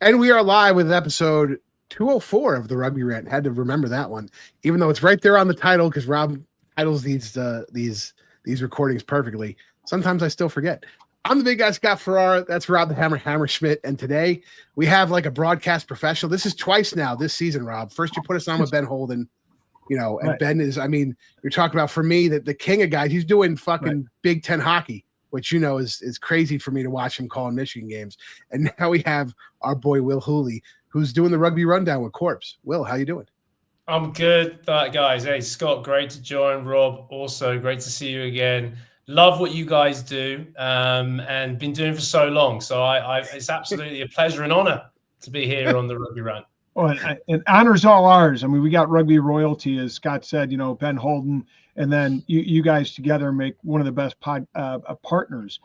And we are live with episode 204 of the Rugby Rant. Had to remember that one, even though it's right there on the title because Rob titles these recordings perfectly. Sometimes I still forget. I'm the big guy, Scott Farrar. That's Rob the Hammer Schmidt. And today we have like a broadcast professional. This is twice now this season, Rob. First you put us on with Ben Holden, and right. Ben is, you're talking about, for me, the king of guys. He's doing fucking Big Ten hockey, which is crazy for me to watch him calling Michigan games. And now we have our boy Will Hooley, who's doing the Rugby Rundown with Corpse. Will, how you doing? I'm good, guys. Hey, Scott, great to join. Rob, also great to see you again. Love what you guys do, and been doing for so long. So it's absolutely a pleasure and honor to be here on the Rugby Rant. Well, and honor's all ours. We got rugby royalty, as Scott said. Ben Holden, and then you guys together make one of the best partners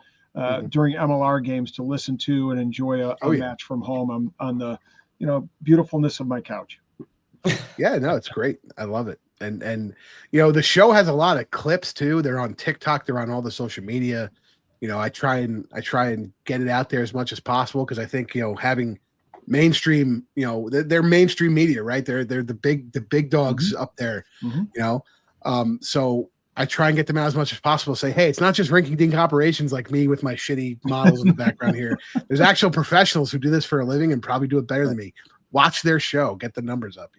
during MLR games to listen to and enjoy a match from home on the beautifulness of my couch. Yeah, no, it's great. I love it. And the show has a lot of clips too. They're on TikTok, they're on all the social media. I try and get it out there as much as possible because I think having mainstream, they're mainstream media, right? They're the big dogs up there, so I try and get them out as much as possible. Say, hey, it's not just rinky-dink operations like me with my shitty models in the background here. There's actual professionals who do this for a living and probably do it better than me. Watch their show, get the numbers up,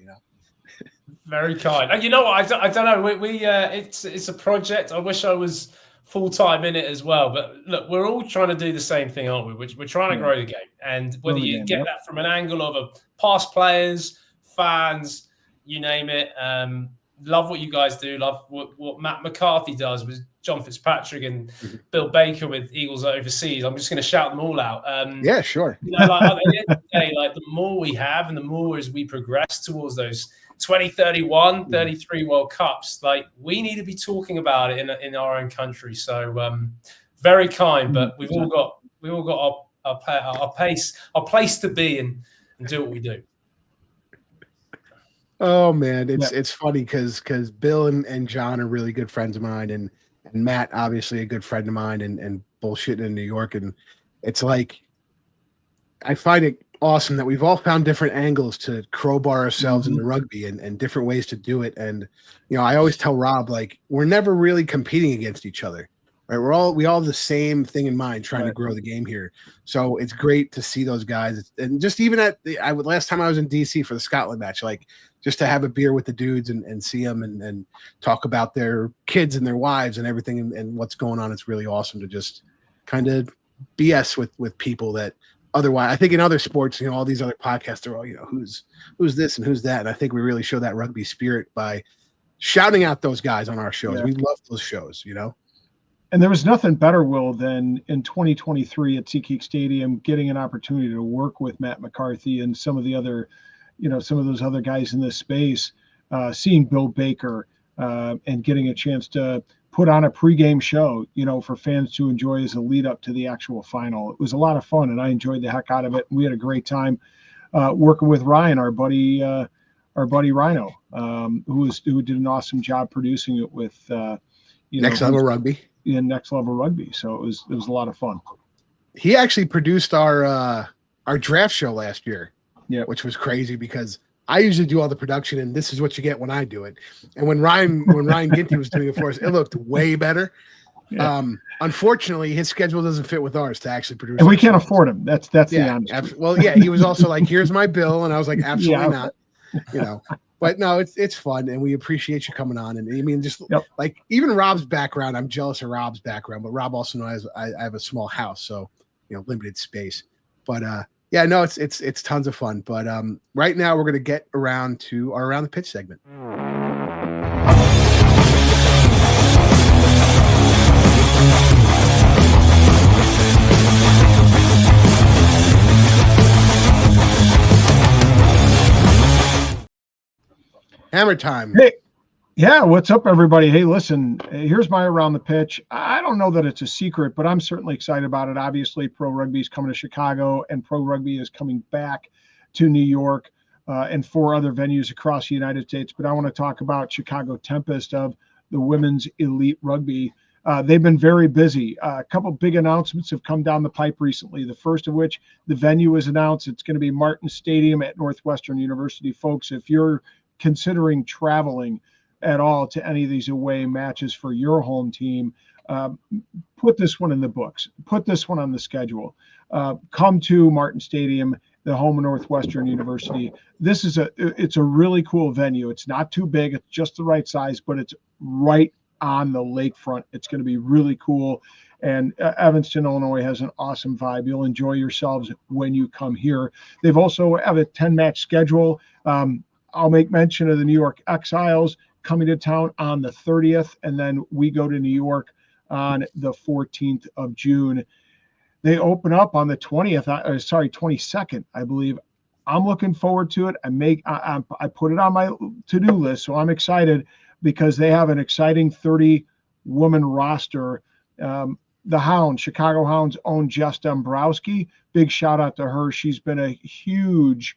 Very kind. And you know what? I don't know. We it's a project. I wish I was full-time in it as well. But look, we're all trying to do the same thing, aren't we? We're trying to grow the game. And whether you get that from an angle of past players, fans, you name it. Love what you guys do. Love what Matt McCarthy does with John Fitzpatrick and Bill Baker with Eagles Overseas. I'm just going to shout them all out. Yeah, sure. At the end of the day, the more we have and the more as we progress towards those 2031, 33 World Cups, we need to be talking about it in our own country. So very kind, but we've all got our place to be and do what we do. Oh man, it's funny because Bill and John are really good friends of mine, and Matt obviously a good friend of mine, and bullshitting in New York, and it's like I find it awesome that we've all found different angles to crowbar ourselves into rugby and different ways to do it. And I always tell Rob, we're never really competing against each other, right? We all have the same thing in mind, trying to grow the game here. So it's great to see those guys. And just even last time I was in DC for the Scotland match, just to have a beer with the dudes and see them and talk about their kids and their wives and everything and what's going on. It's really awesome to just kind of BS with people that otherwise, I think in other sports, all these other podcasts are all, who's this and who's that. And I think we really show that rugby spirit by shouting out those guys on our shows. Yeah. We love those shows, And there was nothing better, Will, than in 2023 at SeatGeek Stadium, getting an opportunity to work with Matt McCarthy and some of the other, some of those other guys in this space, seeing Bill Baker and getting a chance to put on a pregame show, for fans to enjoy as a lead up to the actual final. It was a lot of fun, and I enjoyed the heck out of it. We had a great time working with Ryan, our buddy Rhino, who did an awesome job producing it with Next Level Rugby. Yeah, Next Level Rugby. So it was a lot of fun. He actually produced our draft show last year, which was crazy because I usually do all the production, and this is what you get when I do it. And when Ryan Ginty was doing it for us, it looked way better. Yeah. Unfortunately, his schedule doesn't fit with ours to actually produce. And we can't afford him. That's the honest. Well, yeah, he was also like, "Here's my bill," and I was like, "Absolutely not." But no, it's fun, and we appreciate you coming on. And just even Rob's background, I'm jealous of Rob's background, but Rob also knows I have a small house, so limited space. But yeah, no, it's tons of fun. But right now we're gonna get around to our Around the Pitch segment. Hammer time. Hey, yeah, what's up, everybody? Hey, listen, here's my Around the Pitch. I don't know that it's a secret, but I'm certainly excited about it. Obviously, Pro Rugby is coming to Chicago, and Pro Rugby is coming back to New York and 4 other venues across the United States. But I want to talk about Chicago Tempest of the women's elite rugby They've been very busy. A couple big announcements have come down the pipe recently. The first of which, the venue is announced. It's going to be Martin Stadium at Northwestern University. Folks, if you're considering traveling at all to any of these away matches for your home team, put this one in the books. Put this one on the schedule. Come to Martin Stadium, the home of Northwestern University. It's a really cool venue. It's not too big. It's just the right size, but it's right on the lakefront. It's going to be really cool. And Evanston, Illinois has an awesome vibe. You'll enjoy yourselves when you come here. They've also have a 10-match schedule. I'll make mention of the New York Exiles coming to town on the 30th, and then we go to New York on the 14th of June. They open up on the 22nd, I believe. I'm looking forward to it. I put it on my to-do list, so I'm excited because they have an exciting 30-woman roster. The Hounds, Chicago Hounds own Jess Dombrowski. Big shout out to her. She's been a huge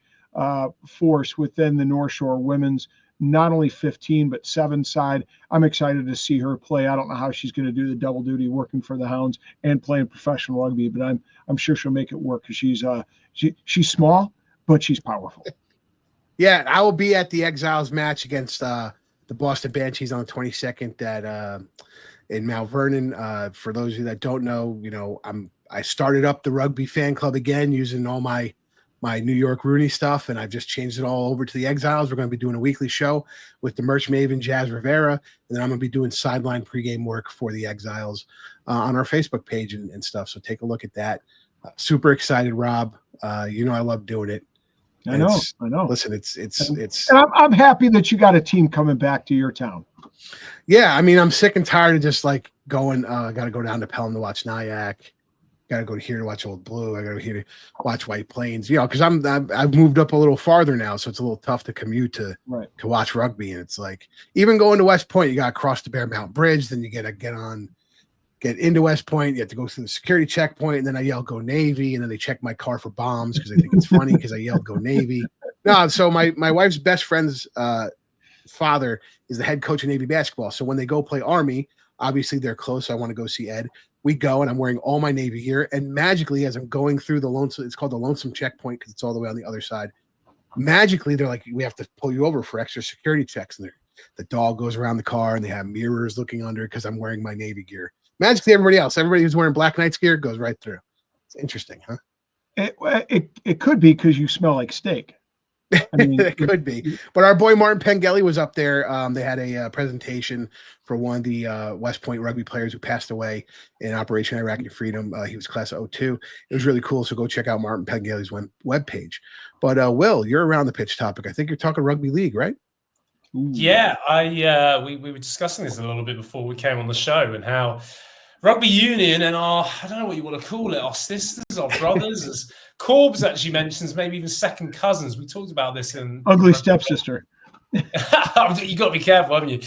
force within the North Shore women's, not only 15, but 7 side. I'm excited to see her play. I don't know how she's going to do the double duty working for the Hounds and playing professional rugby, but I'm sure she'll make it work because she's small, but she's powerful. Yeah, I will be at the Exiles match against the Boston Banshees on the 22nd at in Mount Vernon. For those of you that don't know, I started up the rugby fan club again using all my New York Rooney stuff, and I've just changed it all over to the Exiles. We're going to be doing a weekly show with the merch maven Jazz Rivera, and then I'm going to be doing sideline pregame work for the Exiles on our Facebook page and stuff. So take a look at that. Super excited, Rob. I love doing it. I know. Listen, it's and I'm happy that you got a team coming back to your town. Yeah, I mean, I'm sick and tired of just like going. I got to go down to Pelham to watch Nyack. Got to go here to watch Old Blue. I got to go here to watch White Plains. Because I've moved up a little farther now, so it's a little tough to commute to watch rugby. And it's like even going to West Point, you got to cross the Bear Mountain Bridge. Then you got to get into West Point. You have to go through the security checkpoint, and then I yell "Go Navy!" and then they check my car for bombs because they think it's funny because I yelled "Go Navy." No, so my wife's best friend's father is the head coach of Navy basketball. So when they go play Army, obviously they're close. So I want to go see Ed. We go, and I'm wearing all my Navy gear. And magically, as I'm going through the Lonesome, it's called the Lonesome Checkpoint because it's all the way on the other side. Magically, they're like, we have to pull you over for extra security checks. And the dog goes around the car, and they have mirrors looking under because I'm wearing my Navy gear. Magically, everybody who's wearing Black Knights gear goes right through. It's interesting, huh? It could be because you smell like steak. I mean, it could be. But our boy Martin Pengelly was up there. They had a presentation for one of the West Point rugby players who passed away in Operation Iraqi Freedom. He was class of 02. It was really cool. So go check out Martin Pengelly's webpage. But Will, you're around the pitch topic. I think you're talking rugby league, right? Ooh. Yeah, we were discussing this a little bit before we came on the show and how rugby union and I don't know what you want to call it, our sisters, our brothers, as Corbs actually mentions, maybe even second cousins. We talked about this in ugly stepsister. You got to be careful, haven't you?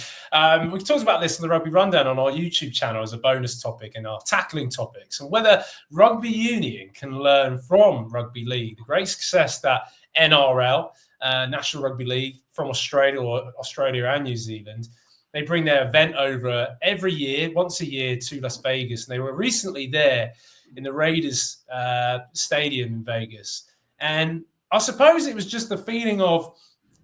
We talked about this in the Rugby Rundown on our YouTube channel as a bonus topic and our tackling topics, and whether rugby union can learn from rugby league. The great success that NRL, National Rugby League, from Australia and New Zealand, they bring their event over every year, once a year, to Las Vegas. And they were recently there in the Raiders stadium in Vegas. And I suppose it was just the feeling of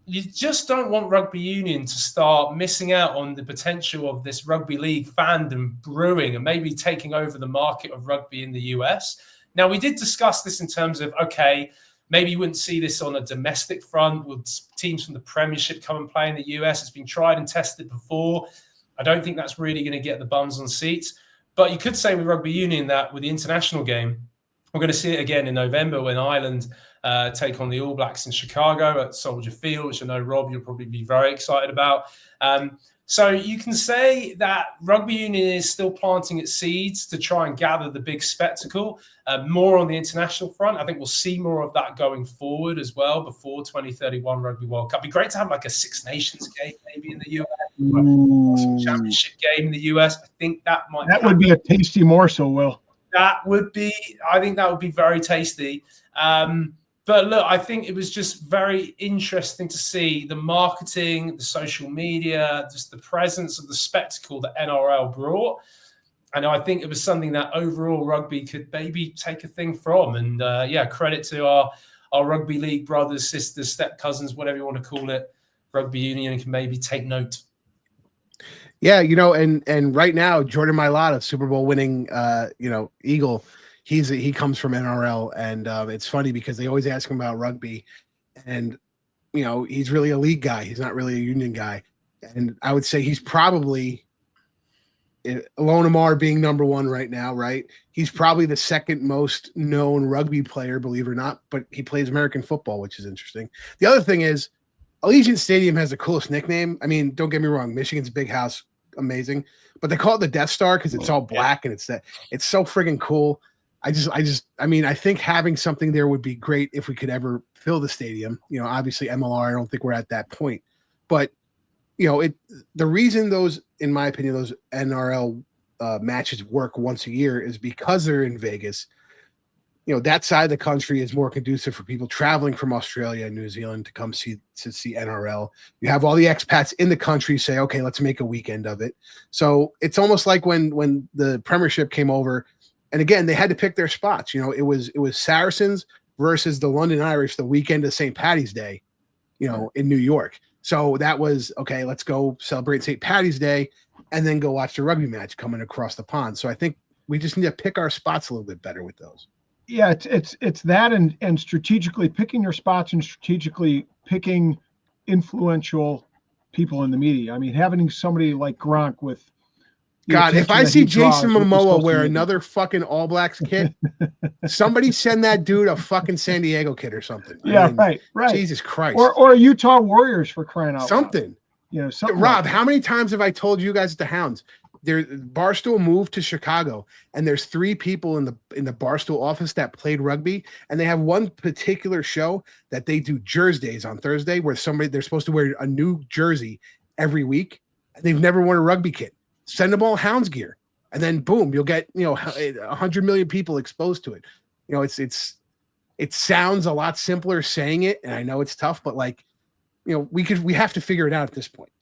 you just don't want rugby union to start missing out on the potential of this rugby league fandom brewing and maybe taking over the market of rugby in the US. Now, we did discuss this in terms of, okay, maybe you wouldn't see this on a domestic front. Would teams from the Premiership come and play in the US? It's been tried and tested before. I don't think that's really going to get the bums on seats. But you could say with rugby union that with the international game, we're going to see it again in November when Ireland take on the All Blacks in Chicago at Soldier Field, which I know, Rob, you'll probably be very excited about. So you can say that rugby union is still planting its seeds to try and gather the big spectacle, more on the international front. I think we'll see more of that going forward as well before 2031 Rugby World Cup. It'd be great to have like a Six Nations game maybe in the US, some championship game in the US. I think that would be a tasty morsel, Will. I think that would be very tasty. But look, I think it was just very interesting to see the marketing, the social media, just the presence of the spectacle that NRL brought. And I think it was something that overall rugby could maybe take a thing from. And credit to our rugby league brothers, sisters, step cousins, whatever you want to call it. Rugby union can maybe take note. Yeah, and right now Jordan Mailata, Super Bowl winning, Eagle, he comes from NRL, and it's funny because they always ask him about rugby, and he's really a league guy. He's not really a union guy, and I would say he's probably, Alonamar being number one right now, right? He's probably the second most known rugby player, believe it or not, but he plays American football, which is interesting. The other thing is, Allegiant Stadium has the coolest nickname. I mean, don't get me wrong, Michigan's big house, amazing, but they call it the Death Star because it's all black and it's so friggin' cool. I think having something there would be great if we could ever fill the stadium. Obviously MLR, I don't think we're at that point, but the reason those, in my opinion, those NRL matches work once a year is because they're in Vegas. That side of the country is more conducive for people traveling from Australia and New Zealand to come see NRL. You have all the expats in the country say, okay, let's make a weekend of it. So it's almost like when the Premiership came over, and again, they had to pick their spots. It was Saracens versus the London Irish the weekend of St. Paddy's Day, in New York. So that was, okay, let's go celebrate St. Paddy's Day and then go watch the rugby match coming across the pond. So I think we just need to pick our spots a little bit better with those. Yeah, it's that and strategically picking your spots and strategically picking influential people in the media. I mean, having somebody like Gronk with God, if I see Jason Momoa wear another fucking All Blacks kit, somebody send that dude a fucking San Diego kit or something. Right. Jesus Christ. Or Utah Warriors for crying out loud. Something. Something. Rob, how many times have I told you guys at the Hounds? Barstool moved to Chicago, and there's 3 people in the Barstool office that played rugby, and they have one particular show that they do Jersey Days on Thursday, where they're supposed to wear a new jersey every week, and they've never worn a rugby kit. Send them all Hounds gear, and then boom, you'll get 100 million people exposed to it. It sounds a lot simpler saying it, and I know it's tough, but we have to figure it out at this point.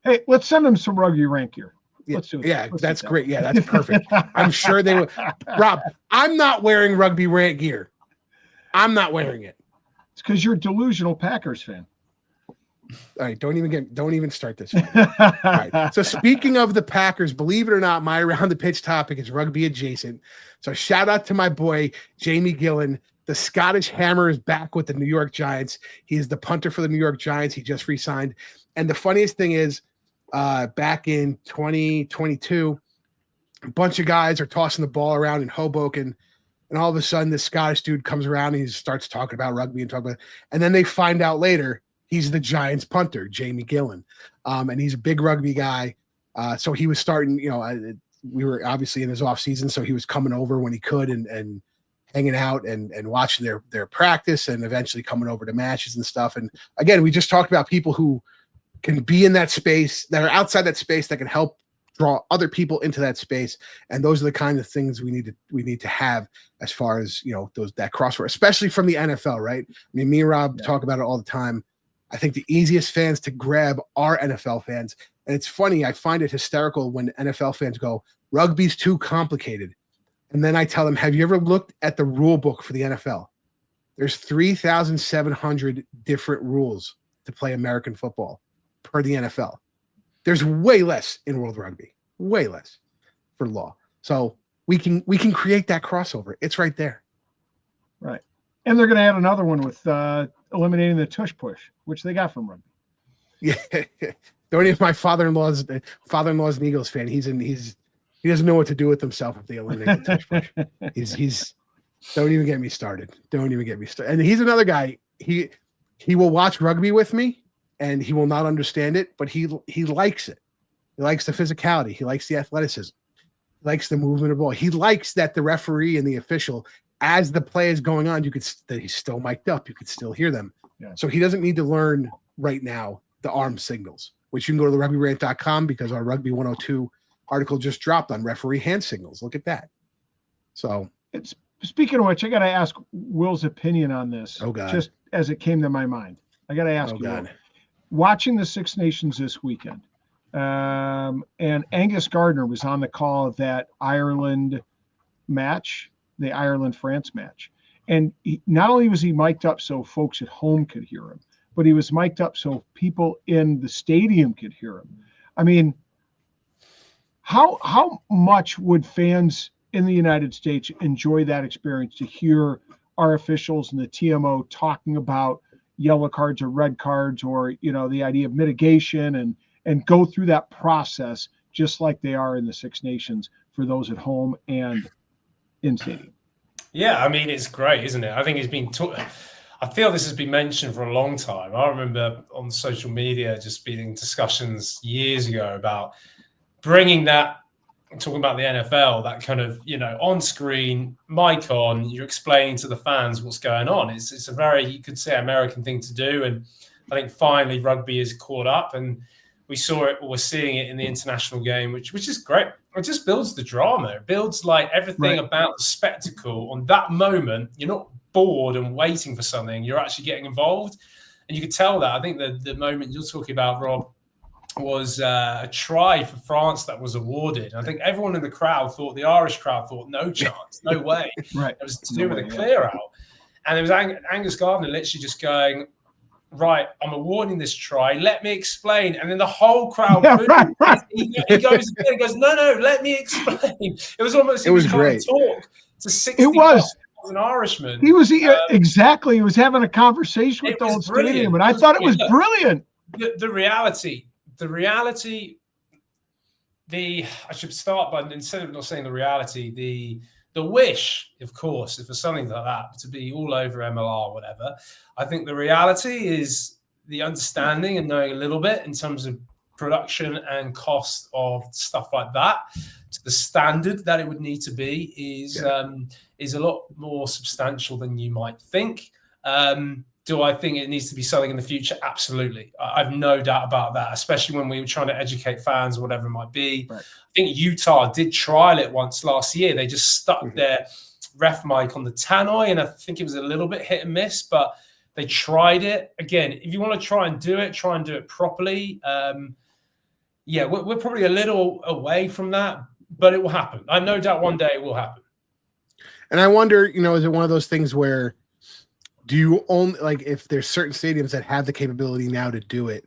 Hey, let's send them some Rugby Rant gear. Let's do it. Yeah, that's great. Yeah, that's perfect. I'm sure they would. Rob, I'm not wearing Rugby Rant gear. I'm not wearing it. It's because you're a delusional Packers fan. All right, don't even start this. All right. So speaking of the Packers, believe it or not, my Around the Pitch topic is rugby adjacent. So shout out to my boy Jamie Gillan. The Scottish Hammer is back with the New York Giants. He is the punter for the New York Giants. He just re-signed. And the funniest thing is, back in 2022, a bunch of guys are tossing the ball around in Hoboken, and all of a sudden this Scottish dude comes around and he starts talking about rugby and then they find out later he's the Giants punter, Jamie Gillan. And he's a big rugby guy. So he was starting, we were obviously in his off season, so he was coming over when he could and hanging out and watching their practice and eventually coming over to matches and stuff. And again, we just talked about people who can be in that space, that are outside that space, that can help draw other people into that space. And those are the kind of things we need to have as far as, that crossover, especially from the NFL, right? I mean, me and Rob talk about it all the time. I think the easiest fans to grab are NFL fans. And it's funny, I find it hysterical when NFL fans go, rugby's too complicated. And then I tell them, have you ever looked at the rule book for the NFL? There's 3,700 different rules to play American football per the NFL. There's way less in World Rugby, way less for law. So we can create that crossover. It's right there. Right. And they're going to add another one with eliminating the tush push, which they got from rugby. Yeah. Don't even, my father-in-law's an Eagles fan. He doesn't know what to do with himself if they eliminate the tush push. He's don't even get me started. Don't even get me started. And he's another guy. He will watch rugby with me and he will not understand it, but he likes it. He likes the physicality. He likes the athleticism. He likes the movement of the ball. He likes that the referee and the official, as the play is going on, that he's still mic'd up. You could still hear them. Yeah. So he doesn't need to learn right now the arm signals, which you can go to the rugbyrant.com because our Rugby 102 article just dropped on referee hand signals. Look at that. So speaking of which, I got to ask Will's opinion on this. Oh God. Just as it came to my mind. I got to ask you, God. Watching the Six Nations this weekend, And Angus Gardner was on the call of that Ireland match, the Ireland-France match. And not only was he mic'd up so folks at home could hear him, but he was mic'd up so people in the stadium could hear him. I mean, how much would fans in the United States enjoy that experience, to hear our officials and the TMO talking about yellow cards or red cards, or, you know, the idea of mitigation, and go through that process just like they are in the Six Nations for those at home and in stadium? Yeah, I mean, it's great, isn't it? I think it's been I feel this has been mentioned for a long time. I remember on social media just being in discussions years ago about bringing that, talking about the NFL, that kind of, you know, on screen, mic on, you're explaining to the fans what's going on. It's a very, you could say, American thing to do. And I think finally rugby is caught up, and we saw it, we're seeing it in the international game, which is great. It just builds the drama. It builds like everything about the spectacle. On that moment, you're not bored and waiting for something. You're actually getting involved. And you could tell that. I think the moment you're talking about, Rob, was a try for France that was awarded. I think everyone in the crowd thought, the Irish crowd thought, no chance, no way. Right. It was to do with a clear out. And it was Angus Gardner literally just going, right, I'm awarding this try. Let me explain. And then the whole crowd, he goes, no, let me explain. It was almost, it was great. Talk to 60 was an Irishman. He was exactly. He was having a conversation with the whole stadium, and I thought it was brilliant. The reality. I should start by, instead of not saying the reality, the wish, of course, if there's something like that, to be all over MLR or whatever. I think the reality is the understanding and knowing a little bit in terms of production and cost of stuff like that, to the standard that it would need to be, is a lot more substantial than you might think. Do I think it needs to be something in the future? Absolutely. I've no doubt about that, especially when we were trying to educate fans or whatever it might be. Right. I think Utah did trial it once last year. They just stuck their ref mic on the tannoy, and I think it was a little bit hit and miss, but they tried it. Again, if you want to try and do it properly. We're probably a little away from that, but it will happen. I have no doubt one day it will happen. And I wonder, is it one of those things where, do you only, like, if there's certain stadiums that have the capability now to do it,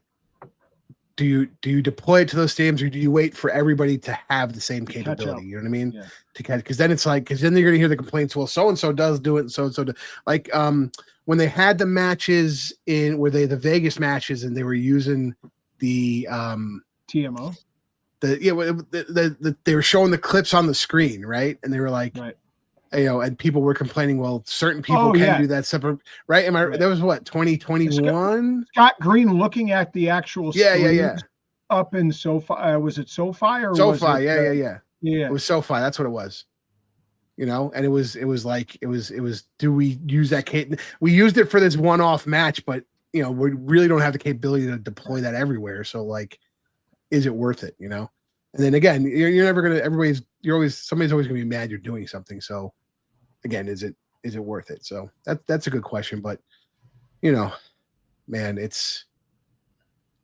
do you deploy it to those stadiums, or do you wait for everybody to have the same capability? You know what I mean? Yeah. To catch, because then it's like, because then you're going to hear the complaints. Well, so and so does do it, and so and so. Like when they had the matches the Vegas matches, and they were using the TMO. They were showing the clips on the screen, right? And they were like, right. And people were complaining, well, certain people can do that separate, right? That was what, 2021? Scott Green looking at the actual screen up in SoFi. Was it SoFi or SoFi? Was it, yeah. It was SoFi. That's what it was. And it was like, do we use that? We used it for this one-off match, but we really don't have the capability to deploy that everywhere. So like, is it worth it? And then again, you're never going to, somebody's always going to be mad you're doing something. So again, is it worth it? So that's a good question, but man,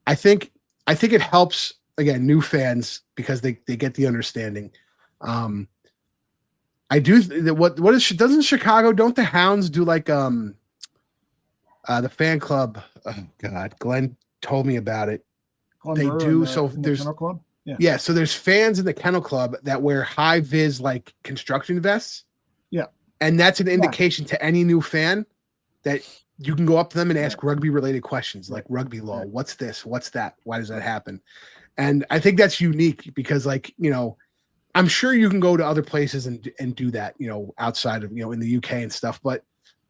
I think it helps, again, new fans, because they get the understanding. I do doesn't Chicago, don't the Hounds do like the fan club? Oh God, Glenn told me about it. They do. There's Kennel Club? Yeah, so there's fans in the Kennel Club that wear high vis like construction vests. Yeah. And that's an indication to any new fan that you can go up to them and ask rugby related questions, like rugby law. What's this? What's that? Why does that happen? And I think that's unique because, like, I'm sure you can go to other places and do that, outside of, in the UK and stuff, but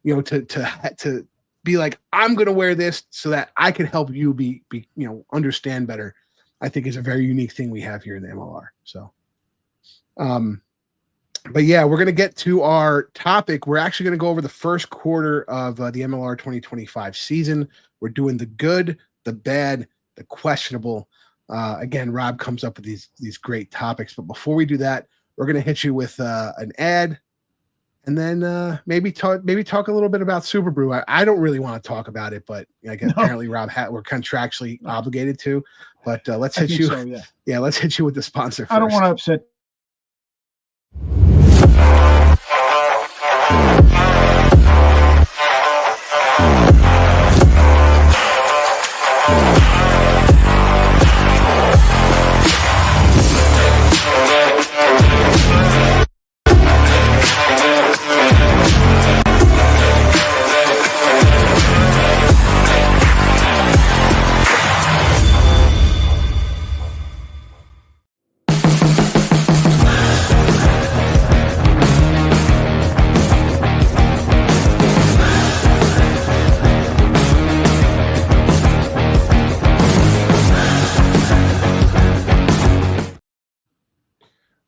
to be like, I'm going to wear this so that I can help you be understand better, I think is a very unique thing we have here in the MLR. So, but yeah, we're going to get to our topic. We're actually going to go over the first quarter of the MLR 2025 season. We're doing the good, the bad, the questionable. Again, Rob comes up with these great topics, but before we do that, we're going to hit you with an ad, and then maybe talk a little bit about Super Brew. I don't really want to talk about it, but like apparently Rob we're contractually obligated to. But let's hit you. So, yeah, let's hit you with the sponsor first. I don't want to upset.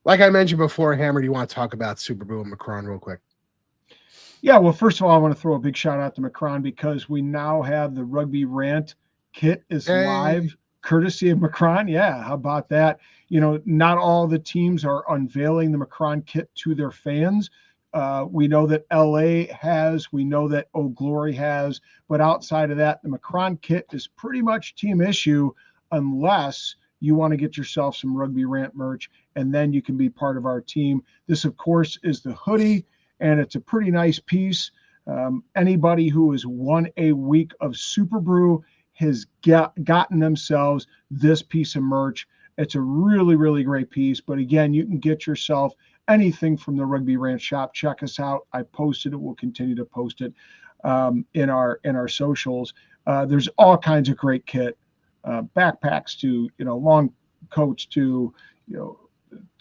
Like I mentioned before, Hammer, do you want to talk about Super Brew and Macron real quick? Yeah, well, first of all, I want to throw a big shout out to Macron because we now have the Rugby Rant kit is live, courtesy of Macron. Yeah, how about that? You know, not all the teams are unveiling the Macron kit to their fans. We know that LA has, we know that Oh Glory has, but outside of that, the Macron kit is pretty much team issue unless you want to get yourself some Rugby Rant merch, and then you can be part of our team. This, of course, is the hoodie, and it's a pretty nice piece. Anybody who has won a week of Super Brew has gotten themselves this piece of merch. It's a really, really great piece. But again, you can get yourself anything from the Rugby Rant shop. Check us out. I posted it. We'll continue to post it in our socials. There's all kinds of great kit, backpacks to long coats to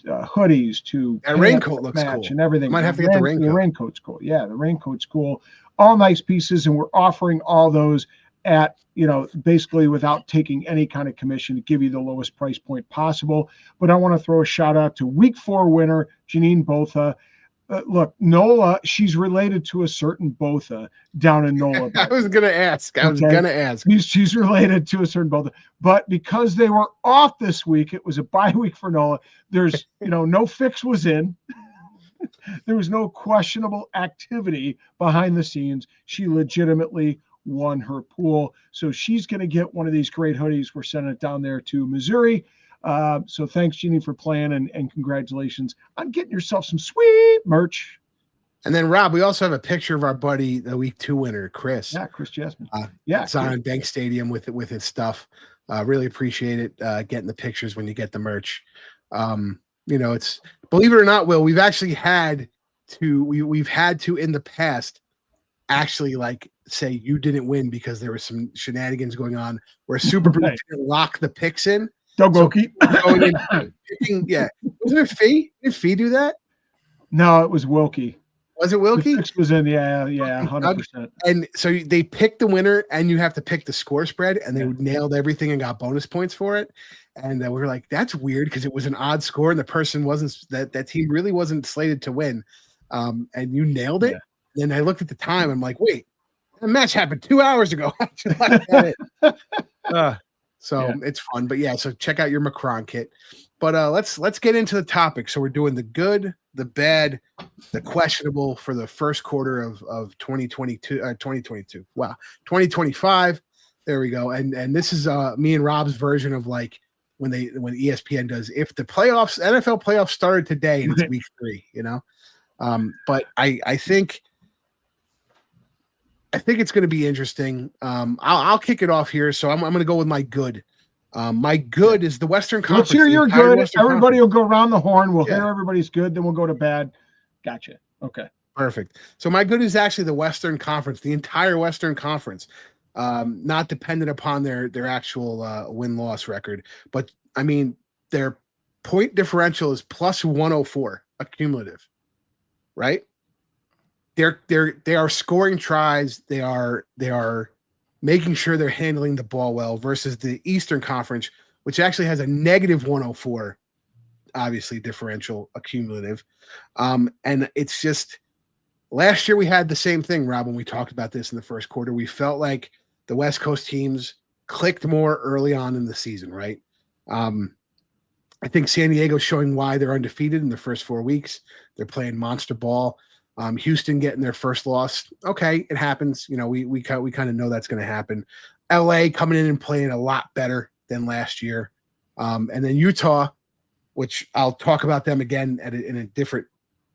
hoodies to that raincoat looks cool and everything. Might have to get the raincoat. The raincoat's cool. Yeah, the raincoat's cool. All nice pieces, and we're offering all those at basically without taking any kind of commission to give you the lowest price point possible. But I want to throw a shout out to Week 4 winner Janine Botha. Look, NOLA, she's related to a certain Botha down in NOLA. I was going to ask. She's related to a certain Botha. But because they were off this week, it was a bye week for NOLA. There's, no fix was in. There was no questionable activity behind the scenes. She legitimately won her pool. So she's going to get one of these great hoodies. We're sending it down there to Missouri. So thanks, Jeannie, for playing, and congratulations on getting yourself some sweet merch. And then, Rob, we also have a picture of our buddy, the Week 2 winner, Chris. Yeah, Chris Jasmine. It's on Bank Stadium with his stuff. Really appreciate it, getting the pictures when you get the merch. It's, believe it or not, Will, we've actually had to in the past actually say you didn't win because there was some shenanigans going on where Super Brew didn't lock the picks in. Doug Wilkie. Yeah. Was there a fee? Did Fee do that? No, it was Wilkie. Was it Wilkie? The was in, yeah, 100%. And so they picked the winner, and you have to pick the score spread, and they nailed everything and got bonus points for it. And we were like, that's weird because it was an odd score, and the person wasn't that team really wasn't slated to win. And you nailed it. Yeah. Then I looked at the time. I'm like, wait, the match happened 2 hours ago. So it's fun, but so check out your Macron kit. But let's get into the topic. So we're doing the good, the bad, the questionable for the first quarter of 2022. Wow, 2025. There we go. And this is me and Rob's version of when ESPN does if the NFL playoffs started today and it's week 3. But I think it's going to be interesting. I'll kick it off here. So I'm going to go with my good. My good is the Western Conference. Let's hear your good. Everybody will go around the horn. We'll hear everybody's good. Then we'll go to bad. Gotcha. Okay. Perfect. So my good is actually the Western Conference, the entire Western Conference, not dependent upon their actual win-loss record. But, I mean, their point differential is plus 104 accumulative, right? They are scoring tries. They are making sure they're handling the ball well versus the Eastern Conference, which actually has a negative 104, obviously differential accumulative. And it's just last year we had the same thing, Rob, when we talked about this in the first quarter. We felt like the West Coast teams clicked more early on in the season, right? I think San Diego's showing why they're undefeated in the first 4 weeks. They're playing monster ball. Houston getting their first loss. Okay, it happens. We kind of know that's going to happen. LA coming in and playing a lot better than last year. And then Utah, which I'll talk about them again in a different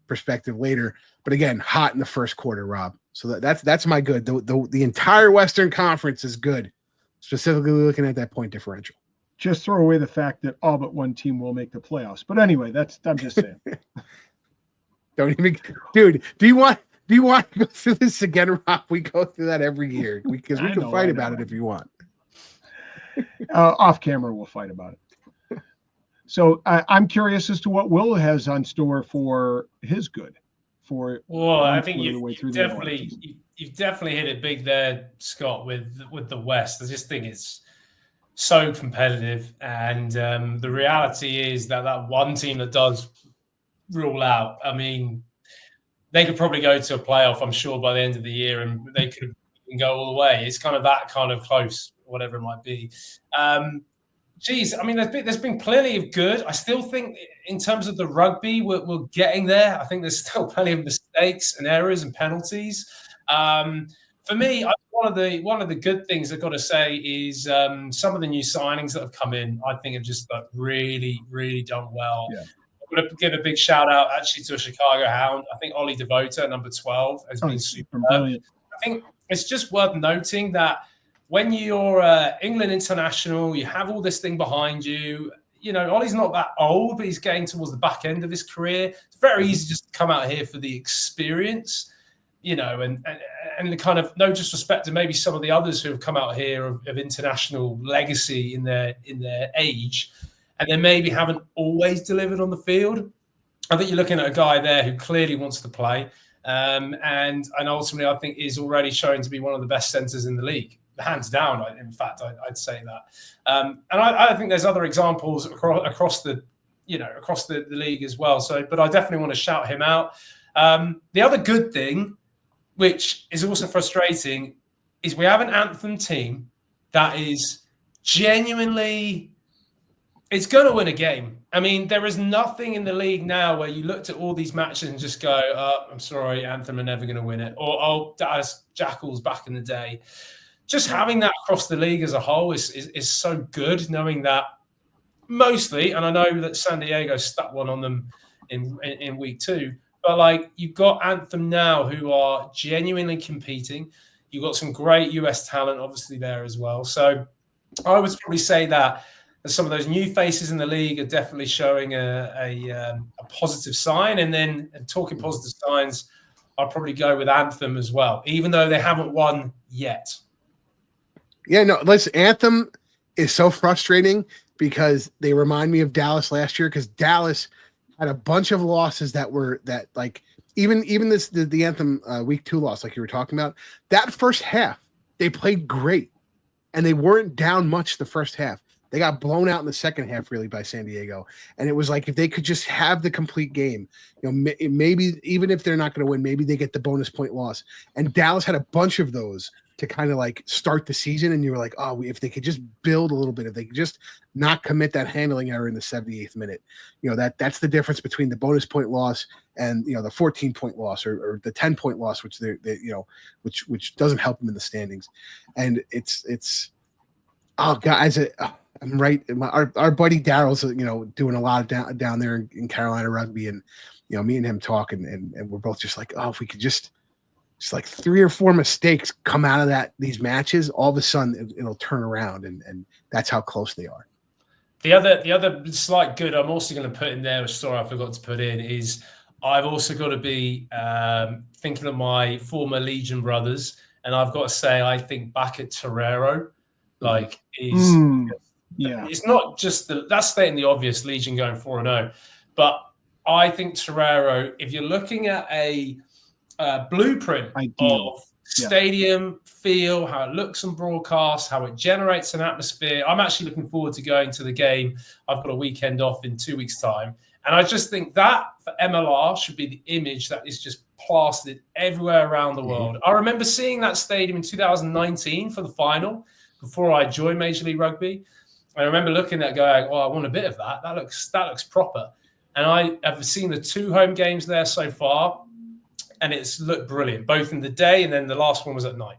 perspective later. But again, hot in the first quarter, Rob. So that's my good. The entire Western Conference is good, specifically looking at that point differential. Just throw away the fact that all but one team will make the playoffs. But anyway, I'm just saying. Don't even, dude. Do you want to go through this again, Rob? We go through that every year because we can fight about it if you want. Off camera, we'll fight about it. So I'm curious as to what Will has on store for his good. I think you've definitely hit it big there, Scott, with the West. I just think it's so competitive, and the reality is that one team that does rule out, I mean, they could probably go to a playoff, I'm sure, by the end of the year, and they could go all the way. It's kind of that kind of close, whatever it might be. I mean, there's been plenty of good. I still think in terms of the rugby, we're getting there. I think there's still plenty of mistakes and errors and penalties. For me, one of the good things I've got to say is some of the new signings that have come in, I think have just really, really done well. Yeah. I'm going to give a big shout out actually to a Chicago Hound. I think Ollie Devota, number 12, has been super brilliant. I think it's just worth noting that when you're England international, you have all this thing behind you. Ollie's not that old, but he's getting towards the back end of his career. It's very easy just to come out here for the experience, and the kind of, no disrespect to maybe some of the others who have come out here of international legacy in their age, and they maybe haven't always delivered on the field. I think you're looking at a guy there who clearly wants to play, and ultimately I think is already showing to be one of the best centres in the league. Hands down, in fact, I'd say that. And I think there's other examples across the league as well. But I definitely want to shout him out. The other good thing, which is also frustrating, is we have an anthem team that is genuinely, it's going to win a game. I mean, there is nothing in the league now where you looked at all these matches and just go, I'm sorry, Anthem are never going to win it. Or, Dallas Jackals back in the day. Just having that across the league as a whole is so good, knowing that mostly, and I know that San Diego stuck one on them in week 2, but you've got Anthem now who are genuinely competing. You've got some great US talent obviously there as well. So I would probably say that some of those new faces in the league are definitely showing a positive sign. And talking positive signs, I'll probably go with Anthem as well, even though they haven't won yet. Yeah, no, listen, Anthem is so frustrating because they remind me of Dallas last year, because Dallas had a bunch of losses that even the Anthem week 2 loss, like you were talking about, that first half, they played great and they weren't down much the first half. They got blown out in the second half really by San Diego. And it was like, if they could just have the complete game, maybe even if they're not going to win, maybe they get the bonus point loss. And Dallas had a bunch of those to kind of start the season. And you were like, oh, if they could just build a little bit, if they could just not commit that handling error in the 78th minute, that's the difference between the bonus point loss and, the 14-point loss or the 10-point loss, which which doesn't help them in the standings. And it's, oh guys, I'm right. Our buddy Daryl's, doing a lot of down there in Carolina rugby, and me and him talking, and we're both just like, oh, if we could just 3 or 4 mistakes come out of these matches, all of a sudden it'll turn around, and that's how close they are. The other slight good I'm also going to put in there, a story I forgot to put in, is I've also got to be thinking of my former Legion brothers, and I've got to say I think back at Torero, it's not just that's stating the obvious, Legion going 4-0, but I think Torero, if you're looking at a blueprint of stadium feel, how it looks on broadcast, how it generates an atmosphere, I'm actually looking forward to going to the game. I've got a weekend off in 2 weeks' time, and I just think that for MLR should be the image that is just plastered everywhere around the world. I remember seeing that stadium in 2019 for the final before I joined Major League Rugby. I remember looking at it going, I want a bit of that. That looks proper. And I have seen the 2 home games there so far. and it's looked brilliant, both in the day and then the last one was at night.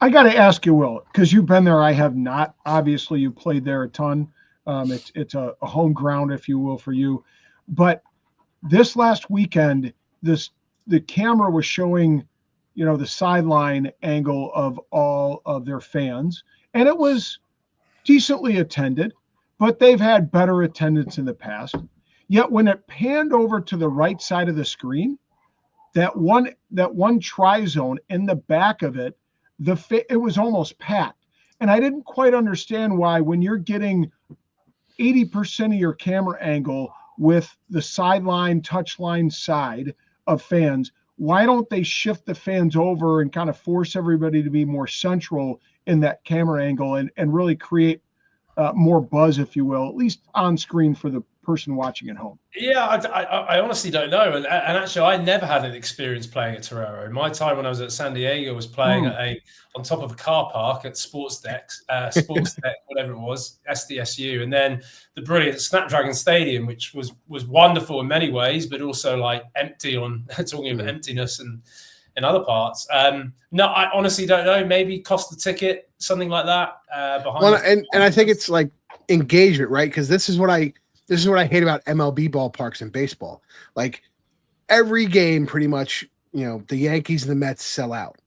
I got to ask you, Will, because you've been there. I have not. Obviously, you played there a ton. It's a home ground, if you will, for you. But this last weekend, the camera was showing, the sideline angle of all of their fans, and it was decently attended, but they've had better attendance in the past. Yet when it panned over to the right side of the screen, that one tri-zone in the back of it, it was almost packed. And I didn't quite understand why, when you're getting 80% of your camera angle with the sideline, touchline side of fans, why don't they shift the fans over and kind of force everybody to be more central in that camera angle and really create more buzz, if you will, at least on screen for the person watching at home? Yeah, I honestly don't know. And actually, I never had an experience playing at Torero. My time when I was at San Diego was playing on top of a car park at Sports Deck, whatever it was, SDSU. And then the brilliant Snapdragon Stadium, which was wonderful in many ways, but also like empty talking about emptiness and in other parts. No, I honestly don't know. Maybe cost the ticket, something like that. And I think it's like engagement, right? Because this is what I hate about MLB ballparks in baseball. Like every game, pretty much, the Yankees and the Mets sell out,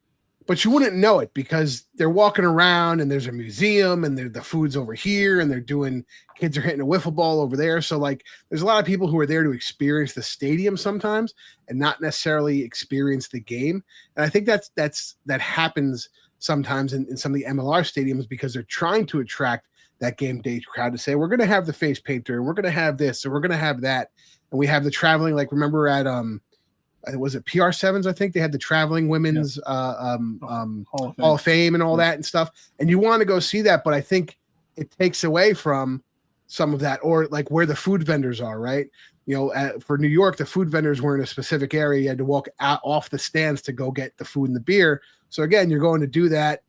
but you wouldn't know it because they're walking around and there's a museum and the food's over here and kids are hitting a wiffle ball over there. So like, there's a lot of people who are there to experience the stadium sometimes and not necessarily experience the game. And I think that happens sometimes in some of the MLR stadiums because they're trying to attract that game day crowd to say, we're going to have the face painter and we're going to have this and we're going to have that. And we have the traveling, like remember at, was it PR7s? I think they had the traveling women's Hall of Fame and all that and stuff. And you want to go see that, but I think it takes away from some of that, or like where the food vendors are, right? For New York, the food vendors were in a specific area. You had to walk out off the stands to go get the food and the beer. So again, you're going to do that.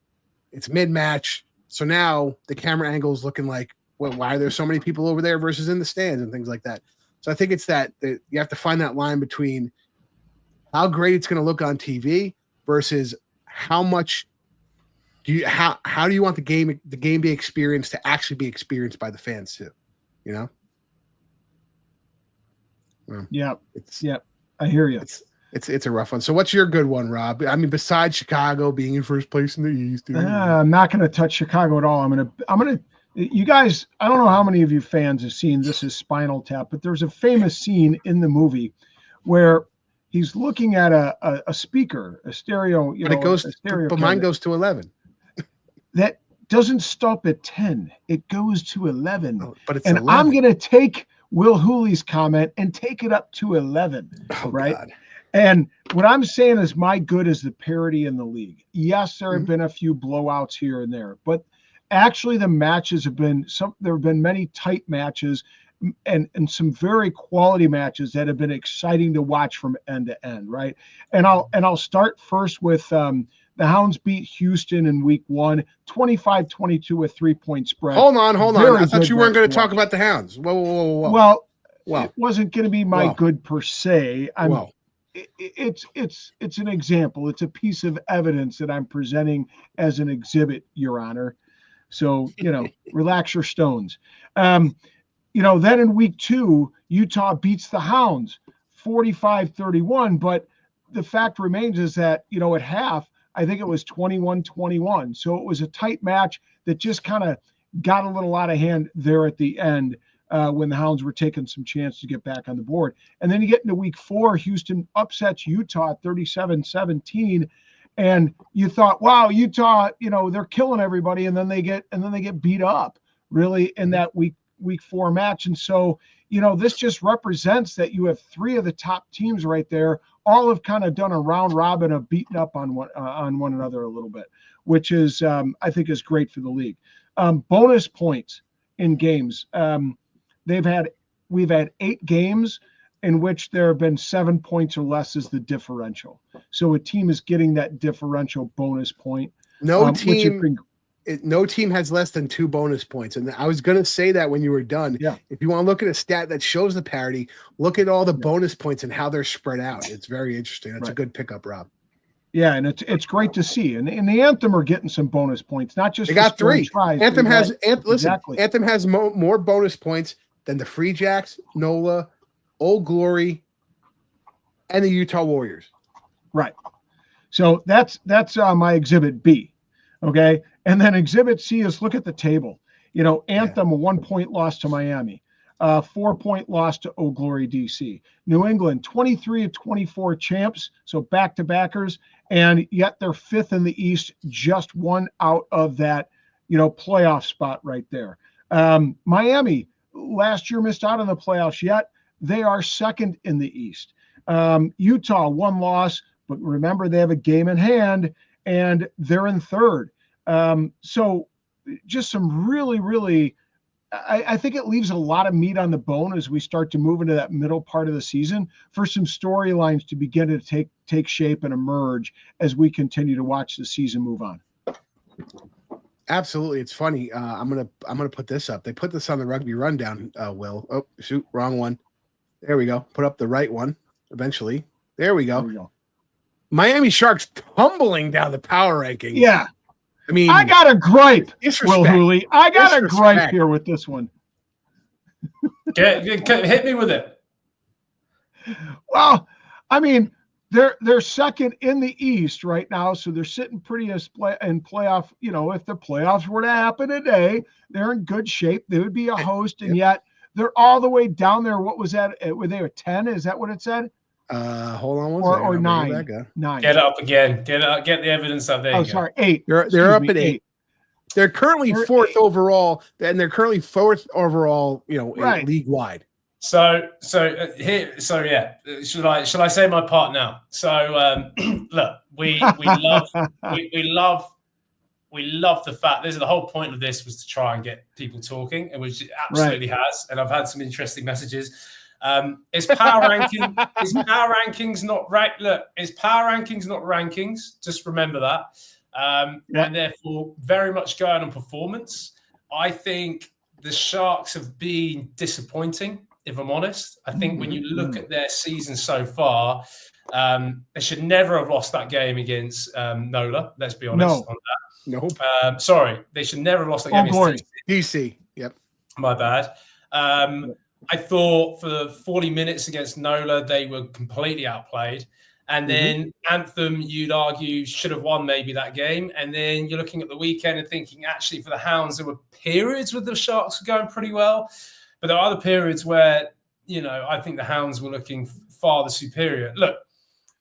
It's mid-match. So now the camera angle is looking like, well, why are there so many people over there versus in the stands and things like that? So I think it's that you have to find that line between how great it's going to look on TV versus how much how do you want the game be experienced to actually be experienced by the fans too, Well, yeah, I hear you. It's a rough one. So what's your good one, Rob? I mean, besides Chicago being in first place in the East, I'm not going to touch Chicago at all. I'm going to. You guys, I don't know how many of you fans have seen This Is Spinal Tap, but there's a famous scene in the movie where he's looking at a speaker, a stereo. But it goes, but mine goes to 11. That doesn't stop at 10. It goes to 11. Oh, but it's and 11. I'm going to take Will Hooley's comment and take it up to 11. Right. God. And what I'm saying is my good is the parity in the league. Yes, there have been a few blowouts here and there, but actually the matches there have been many tight matches and some very quality matches that have been exciting to watch from end to end. Right. And I'll start first with the Hounds beat Houston in week 1, 25-22, a 3-point spread. Hold on. I thought you weren't going to talk about the Hounds. Whoa. Well, it wasn't going to be my good per se. It's an example. It's a piece of evidence that I'm presenting as an exhibit, Your Honor. So, relax your stones. Then in week 2, Utah beats the Hounds 45-31. But the fact remains is that, at half, I think it was 21-21. So it was a tight match that just kind of got a little out of hand there at the end. When the Hounds were taking some chance to get back on the board. And then you get into week 4, Houston upsets Utah 37-17. And you thought, wow, Utah, they're killing everybody. And then they get beat up really in that week 4 match. And so, this just represents that you have 3 of the top teams right there. All have kind of done a round robin of beating up on one another a little bit, which is, I think is great for the league. Bonus points in games. We've had 8 games in which there have been 7 points or less as the differential. So a team is getting that differential bonus point. No team no team has less than 2 bonus points. And I was going to say that when you were done. Yeah. If you want to look at a stat that shows the parity, look at all the bonus points and how they're spread out. It's very interesting. That's a good pickup, Rob. Yeah, and it's great to see. And the Anthem are getting some bonus points, not just they got 3. Tries, Anthem has exactly. Anthem has more bonus points than the Free Jacks, NOLA, Old Glory, and the Utah Warriors. Right. So that's my exhibit B. Okay. And then exhibit C is look at the table. Anthem, a 1-point loss to Miami, 4-point loss to Old Glory DC. New England, 23 of 24 champs, so back-to-backers, and yet they're 5th in the East, just 1 out of that, playoff spot right there. Miami, last year missed out on the playoffs, yet they are 2nd in the East. Utah, 1 loss, but remember they have a game in hand, and they're in 3rd. So just some really, really, I think it leaves a lot of meat on the bone as we start to move into that middle part of the season for some storylines to begin to take shape and emerge as we continue to watch the season move on. Absolutely. It's funny. I'm gonna put this up. They put this on the Rugby Rundown, Will. Oh, shoot, wrong one. There we go. Put up the right one eventually. There we go. There we go. Miami Sharks tumbling down the power rankings. Yeah. I mean, I got a gripe, disrespect. Will Hooley. I got a Disrespect. gripe here with this one. Hit me with it. Well, I mean, they're 2nd in the East right now, so they're sitting pretty in playoff. If the playoffs were to happen today, they're in good shape. They would be a host, and yet they're all the way down there. What was that? Were they a 10? Is that what it said? Hold on one or, second. or 9. 9. Get up again. Get the evidence up there. Sorry, 8. They're up at 8. They're currently 4th overall, and they're currently 4th overall. League wide. So yeah. Should I say my part now? So look, we love the fact. The whole point of this was to try and get people talking, and which it absolutely has. And I've had some interesting messages. Is power rankings not right? Look, is power rankings not rankings? Just remember that. And therefore very much going on performance. I think the Sharks have been disappointing, if I'm honest. I think when you look at their season so far, they should never have lost that game against NOLA. Let's be honest on that. Nope. Sorry, they should never have lost that game against DC. Yep. My bad. I thought for the 40 minutes against NOLA, they were completely outplayed. And then Anthem, you'd argue, should have won maybe that game. And then you're looking at the weekend and thinking, actually, for the Hounds, there were periods where the Sharks were going pretty well. But there are other periods where, I think the Hounds were looking far the superior. Look,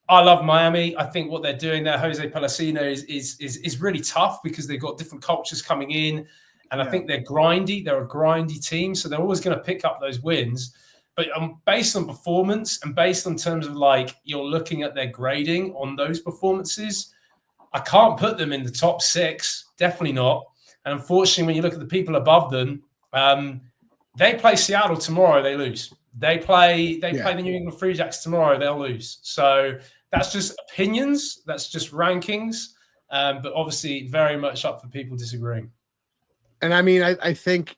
I love Miami. I think what they're doing there, Jose Pellicino, is really tough because they've got different cultures coming in. And I think they're grindy. They're a grindy team. So they're always going to pick up those wins. But based on performance and based on terms of you're looking at their grading on those performances, I can't put them in the top 6. Definitely not. And unfortunately, when you look at the people above them, they play Seattle tomorrow, they lose. They play the New England Free Jacks tomorrow, they'll lose. So that's just opinions. That's just rankings. But obviously very much up for people disagreeing. And I mean, I think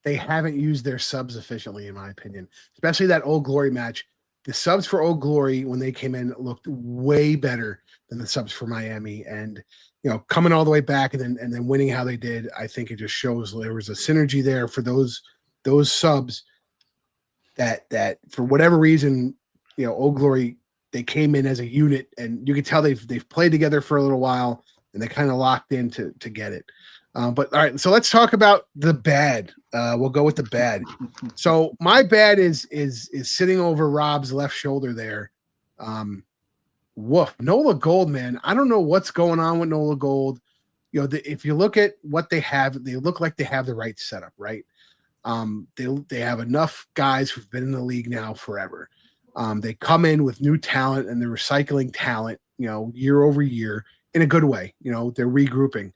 they haven't used their subs efficiently, in my opinion, especially that Old Glory match. The subs for Old Glory, when they came in, looked way better than the subs for Miami. And, coming all the way back and then winning how they did, I think it just shows there was a synergy there for those subs that for whatever reason, Old Glory, they came in as a unit, and you could tell they've played together for a little while, and they kind of locked in to get it. But all right, so let's talk about the bad. We'll go with the bad. So my bad is sitting over Rob's left shoulder there. Woof, NOLA Gold, man. I don't know what's going on with NOLA Gold. If you look at what they have, they look like they have the right setup, right? They have enough guys who've been in the league now forever. They come in with new talent and they're recycling talent, year over year in a good way. They're regrouping.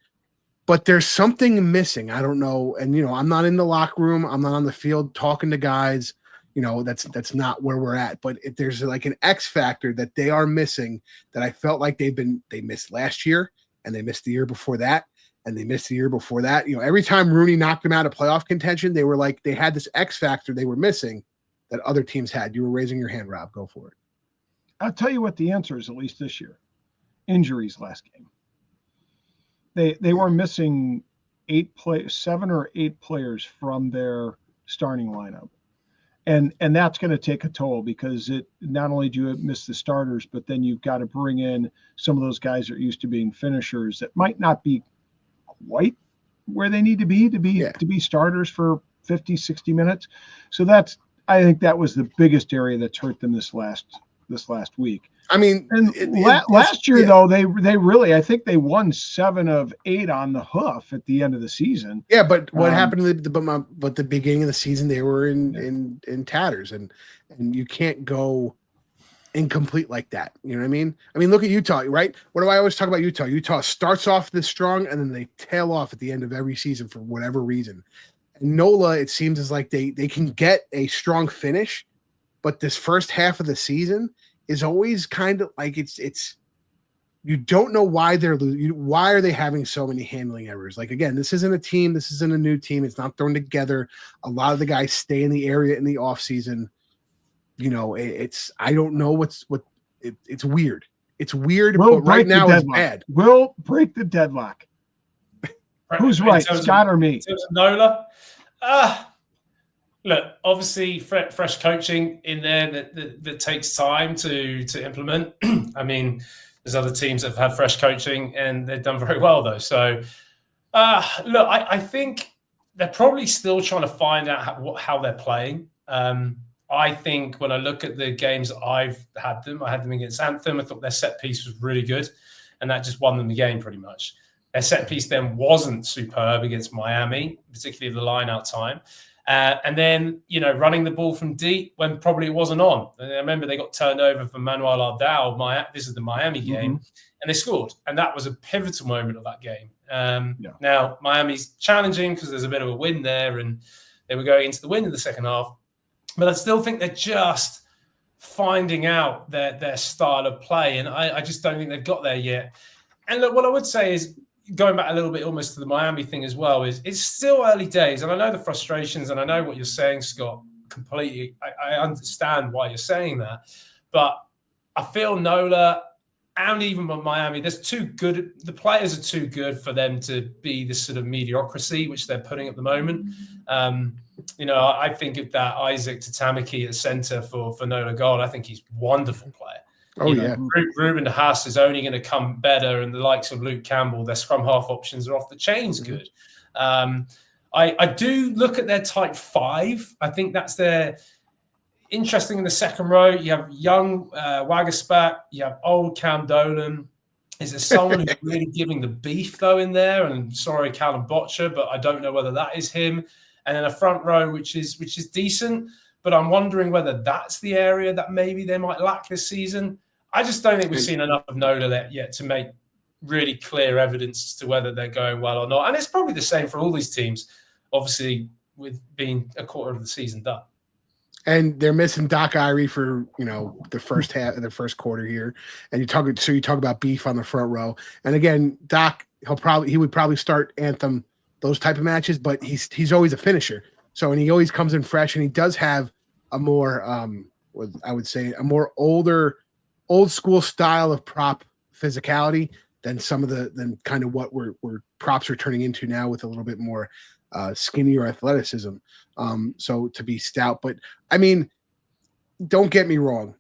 But there's something missing. I don't know. And, I'm not in the locker room. I'm not on the field talking to guys. That's not where we're at. But there's like an X factor that they are missing that I felt like they missed last year and they missed the year before that. and they missed the year before that. Every time Rooney knocked them out of playoff contention, they were like, they had this X factor they were missing that other teams had. You were raising your hand, Rob. Go for it. I'll tell you what the answer is, at least this year. Injuries last game. They were missing 7 or 8 players from their starting lineup. And that's going to take a toll, because it not only do you miss the starters, but then you've got to bring in some of those guys that are used to being finishers that might not be quite where they need to be starters for 50, 60 minutes. So I think that was the biggest area that's hurt them this last week. I mean, last year though, they really, I think they won 7 of 8 on the hoof at the end of the season. Yeah, but what happened to the beginning of the season? They were in tatters, and you can't go incomplete like that. You know what I mean? I mean, look at Utah, right? What do I always talk about Utah? Utah starts off this strong, and then they tail off at the end of every season for whatever reason. And NOLA, it seems as like they can get a strong finish, but this first half of the season is always kind of like it's you don't know why they're losing. Why are they having so many handling errors? Like, again, this isn't a team. This isn't a new team. It's not thrown together. A lot of the guys stay in the area in the off season. I don't know it's weird. It's weird, but right now it's bad. We'll break the deadlock. Who's right, Scott or me? NOLA. Look, obviously, fresh coaching in there that takes time to implement. I mean, there's other teams that have had fresh coaching and they've done very well, though. So, look, I think they're probably still trying to find out how they're playing. I think when I look at the games that I had them against Anthem. I thought their set piece was really good, and that just won them the game pretty much. Their set piece then wasn't superb against Miami, particularly the line-out time. And then, running the ball from deep when probably it wasn't on. And I remember they got turned over from Manuel Ardao. This is the Miami game, and they scored. And that was a pivotal moment of that game. Now, Miami's challenging because there's a bit of a wind there, and they were going into the wind in the second half. But I still think they're just finding out their style of play, and I just don't think they've got there yet. And look, what I would say is, going back a little bit almost to the Miami thing as well, is it's still early days. And I know the frustrations, and I know what you're saying, Scott, completely. I understand why you're saying that. But I feel NOLA and even Miami, the players are too good for them to be this sort of mediocrity, which they're putting at the moment. I think of that Isaac Tatamaki at center for NOLA Gold. I think he's a wonderful player. Ruben De Haas is only going to come better, and the likes of Luke Campbell, their scrum half options are off the chains good. I do look at their type 5. I think that's their interesting in the second row. You have young Wagaspat, you have old Cam Dolan. Is there someone who's really giving the beef though in there? And sorry, Callum Botcher, but I don't know whether that is him. And then a front row which is decent. But I'm wondering whether that's the area that maybe they might lack this season. I just don't think we've seen enough of NOLA yet to make really clear evidence as to whether they're going well or not. And it's probably the same for all these teams, obviously, with being a quarter of the season done. And they're missing Doc Irie for the first half of the first quarter here. And you talk about beef on the front row. And again, Doc, he would probably start Anthem, those type of matches, but he's always a finisher. So, and he always comes in fresh, and he does have a more, I would say, a more old school style of prop physicality than than kind of what we're props are turning into now, with a little bit more skinnier athleticism. So to be stout, but I mean, don't get me wrong.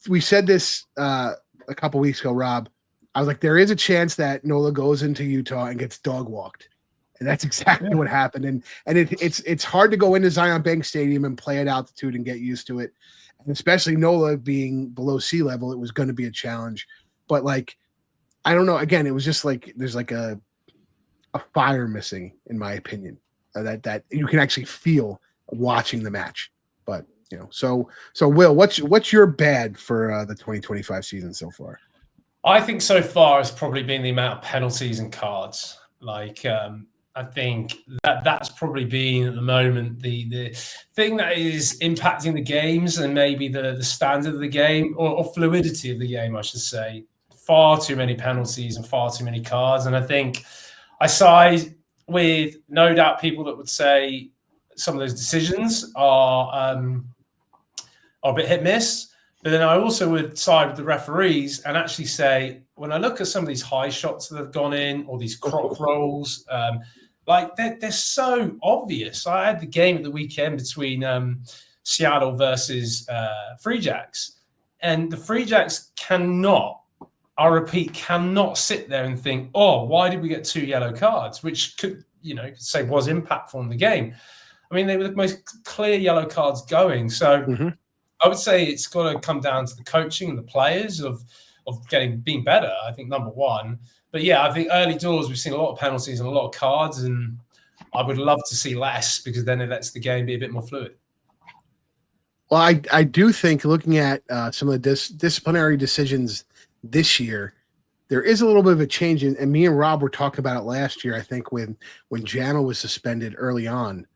We said this a couple weeks ago, Rob. I was like, there is a chance that NOLA goes into Utah and gets dog walked. And that's exactly what happened. And it's hard to go into Zion Bank Stadium and play at altitude and get used to it. And especially NOLA being below sea level, it was going to be a challenge. But like, I don't know. Again, it was just like there's like a fire missing, in my opinion, that you can actually feel watching the match. But so Will, what's your bad for the 2025 season so far? I think so far it's probably been the amount of penalties and cards. Like, I think that's probably been at the moment the thing that is impacting the games, and maybe the standard of the game, or fluidity of the game, I should say. Far too many penalties and far too many cards. And I think I side with no doubt people that would say some of those decisions are a bit hit miss. But then I also would side with the referees and actually say, when I look at some of these high shots that have gone in or these croc rolls, like they're so obvious. I had the game at the weekend between Seattle versus Free Jacks, and the Free Jacks cannot, I repeat, cannot sit there and think, oh, why did we get 2 yellow cards, which could say was impactful in the game. I mean, they were the most clear yellow cards going. So I would say it's got to come down to the coaching and the players of being better, I think, number one. But yeah, I think early doors, we've seen a lot of penalties and a lot of cards, and I would love to see less because then it lets the game be a bit more fluid. Well, I do think looking at some of the disciplinary decisions this year, there is a little bit of a change. And me and Rob were talking about it last year, I think, when Jama was suspended early on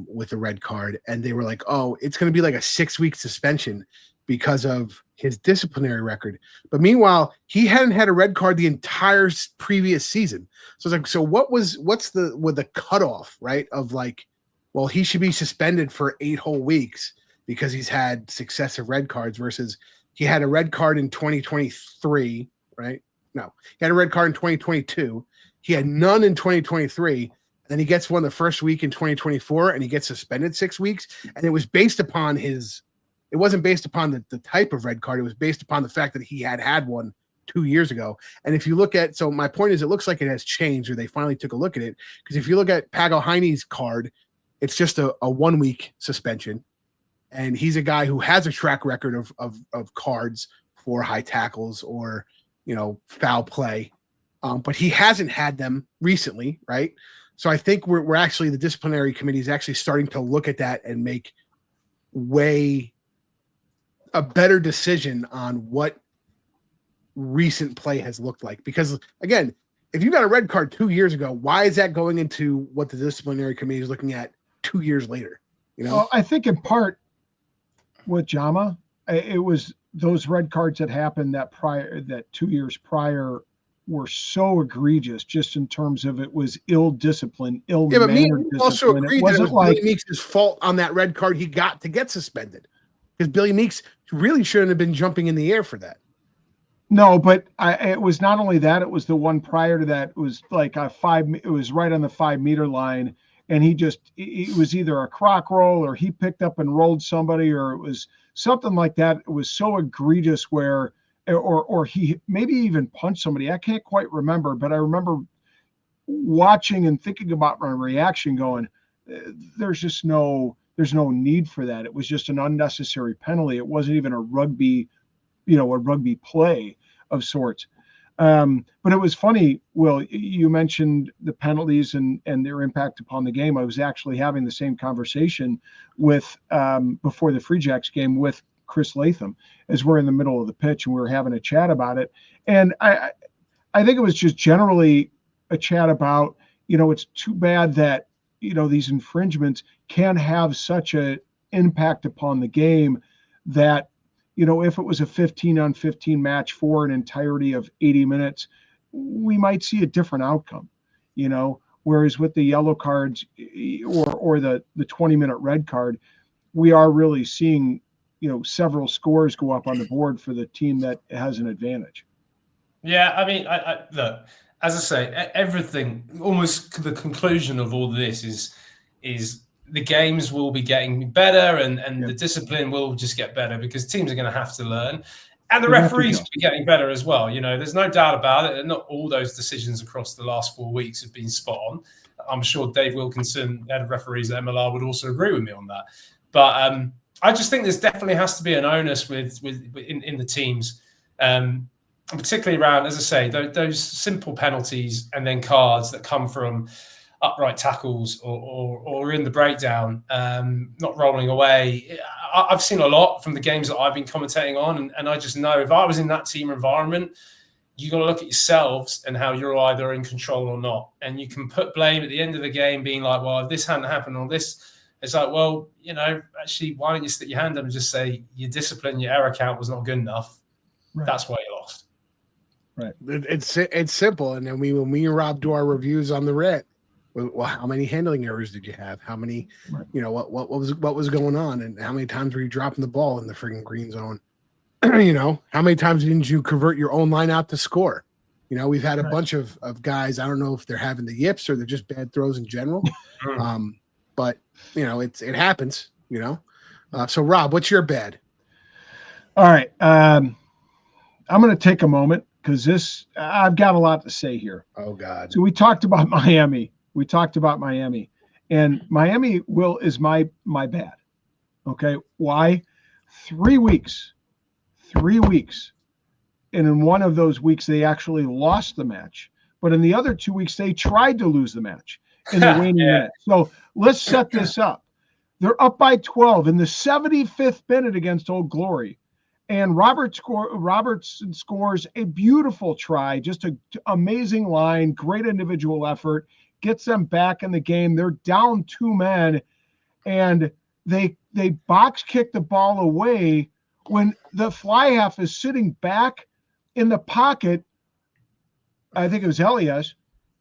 with a red card. And they were like, oh, it's going to be like a 6-week suspension because of his disciplinary record. But meanwhile, he hadn't had a red card the entire previous season. So it's like, so what's the cutoff, right? Of like, well, he should be suspended for 8 whole weeks because he's had successive red cards versus he had a red card in 2023, right? No, he had a red card in 2022. He had none in 2023. Then he gets one the first week in 2024 and he gets suspended 6 weeks. And it was based upon it wasn't based upon the type of red card. It was based upon the fact that he had one 2 years ago. And if you look at, so my point is, it looks like it has changed, or they finally took a look at it. Because if you look at Pago Heine's card, it's just a 1 week suspension. And he's a guy who has a track record of cards for high tackles or, foul play. But he hasn't had them recently, right? So I think we're actually, the disciplinary committee is actually starting to look at that and make a better decision on what recent play has looked like. Because again, if you got a red card 2 years ago, why is that going into what the disciplinary committee is looking at 2 years later? Well, I think in part with Jama, it was those red cards that happened that 2 years prior were so egregious, just in terms of it was ill-disciplined, ill-mannered discipline. Also agreed it wasn't that it was Billy Meeks' fault on that red card he got to get suspended, because Billy Meeks really shouldn't have been jumping in the air for that. No, but it was not only that; it was the one prior to that. It was like it was right on the 5 meter line, and it was either a croc roll or he picked up and rolled somebody, or it was something like that. It was so egregious where. Or he maybe even punched somebody. I can't quite remember, but I remember watching and thinking about my reaction going, there's no need for that. It was just an unnecessary penalty. It wasn't even a rugby play of sorts. But it was funny, Will, you mentioned the penalties and their impact upon the game. I was actually having the same conversation with before the Free Jacks game with Chris Latham, as we're in the middle of the pitch and we were having a chat about it. And I think it was just generally a chat about, it's too bad that, these infringements can have such an impact upon the game that, if it was a 15-on-15 match for an entirety of 80 minutes, we might see a different outcome, whereas with the yellow cards or the 20-minute red card, we are really seeing several scores go up on the board for the team that has an advantage. Yeah, I mean, I look, as I say, everything, almost the conclusion of all this is the games will be getting better and the discipline will just get better because teams are going to have to learn. And the referees will be getting better as well. There's no doubt about it. And not all those decisions across the last 4 weeks have been spot on. I'm sure Dave Wilkinson, head of referees at MLR, would also agree with me on that. But I just think there's definitely has to be an onus in the teams, particularly around, as I say, those simple penalties and then cards that come from upright tackles or in the breakdown, not rolling away. I've seen a lot from the games that I've been commentating on, and I just know if I was in that team environment, you got to look at yourselves and how you're either in control or not. And you can put blame at the end of the game being like, well, if this hadn't happened or this, it's like, well, actually, why don't you stick your hand up and just say your discipline, your error count was not good enough. Right. That's why you lost. Right. It's simple. And then when we and Rob do our reviews on the Rant, well, how many handling errors did you have? How many, Right. What was going on, and how many times were you dropping the ball in the freaking green zone? How many times didn't you convert your own line out to score? We've had a bunch of guys. I don't know if they're having the yips or they're just bad throws in general. But it happens. So Rob, what's your bad? All right. I'm going to take a moment because I've got a lot to say here. Oh God. So we talked about Miami. And Miami is my bad. Okay. Why? 3 weeks. And in one of those weeks, they actually lost the match. But in the other 2 weeks, they tried to lose the match in the waning minute. So let's set this up. They're up by 12 in the 75th minute against Old Glory. And Robertson scores a beautiful try, just an amazing line, great individual effort, gets them back in the game. They're down 2 men, and they box kick the ball away when the fly half is sitting back in the pocket. I think it was Elias.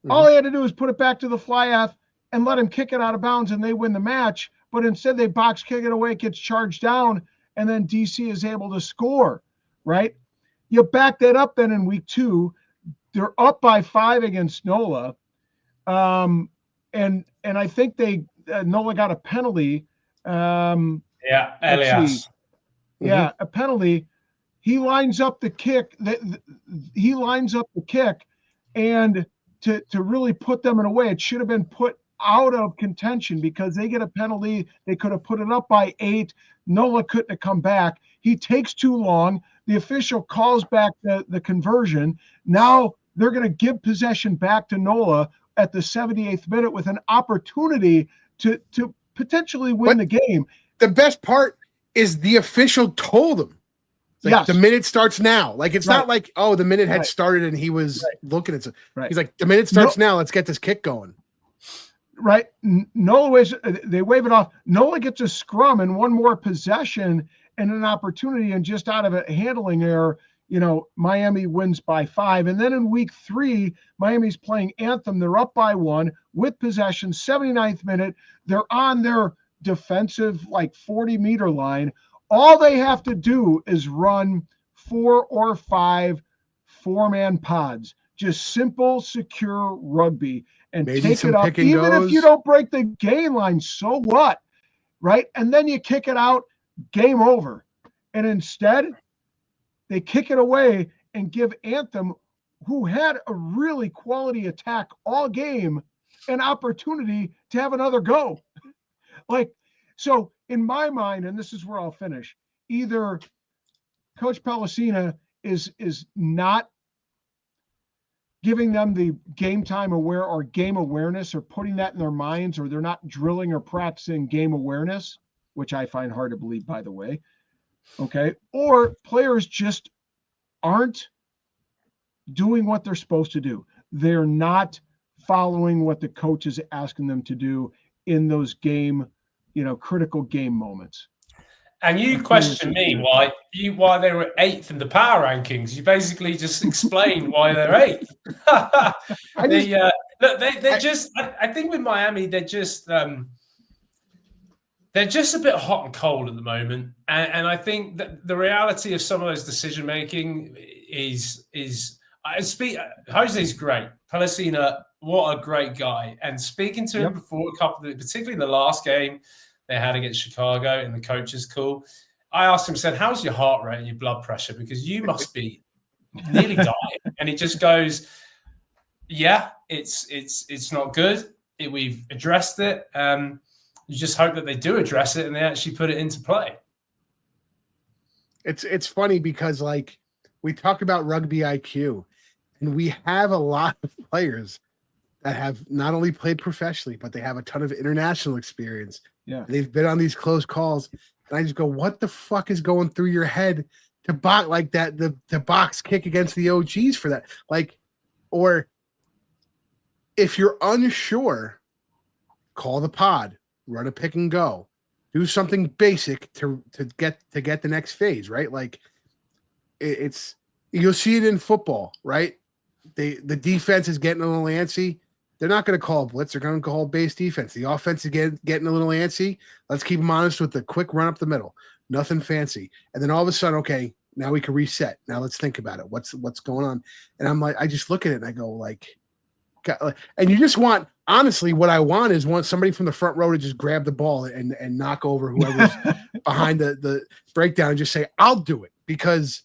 All he had to do was put it back to the fly half and let him kick it out of bounds, and they win the match. But instead, they box kick it away, it gets charged down, and then DC is able to score, right? You back that up then in week 2. They're up by 5 against NOLA. And I think NOLA got a penalty. Elias. Yeah, a penalty. He lines up the kick. And to really put them in a way, it should have been put out of contention because they get a penalty. They could have put it up by 8. NOLA couldn't have come back. He takes too long. The official calls back the conversion. Now they're going to give possession back to NOLA at the 78th minute with an opportunity to potentially win the game. The best part is the official told him. The minute starts now. It's not like, the minute had started and he was looking at it. He's like, the minute starts now. Let's get this kick going. Right. NOLA they wave it off. NOLA gets a scrum and one more possession and an opportunity, and just out of a handling error, Miami wins by 5. And then in week 3, Miami's playing Anthem. They're up by 1 with possession, 79th minute. They're on their defensive 40-meter line. All they have to do is run 4 or 5 4-man pods. Just simple, secure rugby. And maybe take it up. Even if you don't break the gain line, so what? Right? And then you kick it out, game over. And instead, they kick it away and give Anthem, who had a really quality attack all game, an opportunity to have another go. So in my mind, and this is where I'll finish, either Coach Pellicina is not giving them the game time or game awareness, or putting that in their minds, or they're not drilling or practicing game awareness, which I find hard to believe, by the way. Okay. Or players just aren't doing what they're supposed to do. They're not following what the coach is asking them to do in those critical game moments. And you question me why they were 8th in the power rankings. You basically just explained why they're 8th. I think with Miami, they're just a bit hot and cold at the moment. And I think that the reality of some of those decision making is Jose's great. Pellicina, what a great guy. And speaking to him before particularly the last game they had against Chicago in the coaches' call, I asked him, said, how's your heart rate and your blood pressure? Because you must be nearly dying. And he just goes, yeah, it's not good. We've addressed it. You just hope that they do address it and they actually put it into play. It's funny because we talk about rugby IQ, and we have a lot of players that have not only played professionally, but they have a ton of international experience. Yeah. They've been on these close calls. And I just go, what the fuck is going through your head to box like that? The box kick against the OGs for that. Or if you're unsure, call the pod, run a pick and go, do something basic to get the next phase, right? It's You'll see it in football, right? The defense is getting a little antsy. They're not going to call blitz. They're going to call base defense. The offense is getting a little antsy. Let's keep them honest with the quick run up the middle. Nothing fancy. And then all of a sudden, okay, now we can reset. Now let's think about it. What's going on? And I'm like, I just look at it and I go like, God, and you just want, honestly, what I want is somebody from the front row to just grab the ball and knock over whoever's behind the breakdown and just say, I'll do it. Because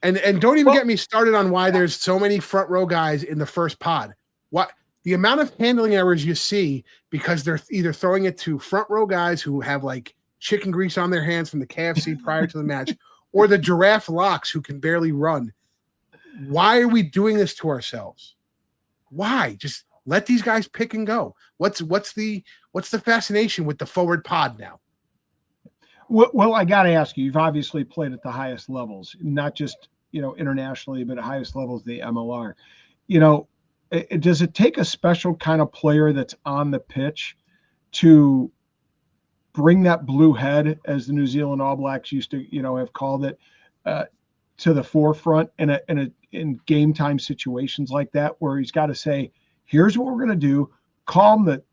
and don't even get me started on why there's so many front row guys in the first pod. What the amount of handling errors you see because they're either throwing it to front row guys who have like chicken grease on their hands from the KFC prior to the match, or the giraffe locks who can barely run. Why are we doing this to ourselves? Why? Just let these guys pick and go. What's the fascination with the forward pod now? Well, I got to ask you. You've obviously played at the highest levels, not just internationally, but at highest levels of the MLR. Does it take a special kind of player that's on the pitch to bring that blue head, as the New Zealand All Blacks used to, have called it, to the forefront in game time situations like that, where he's got to say, here's what we're going to do, calm the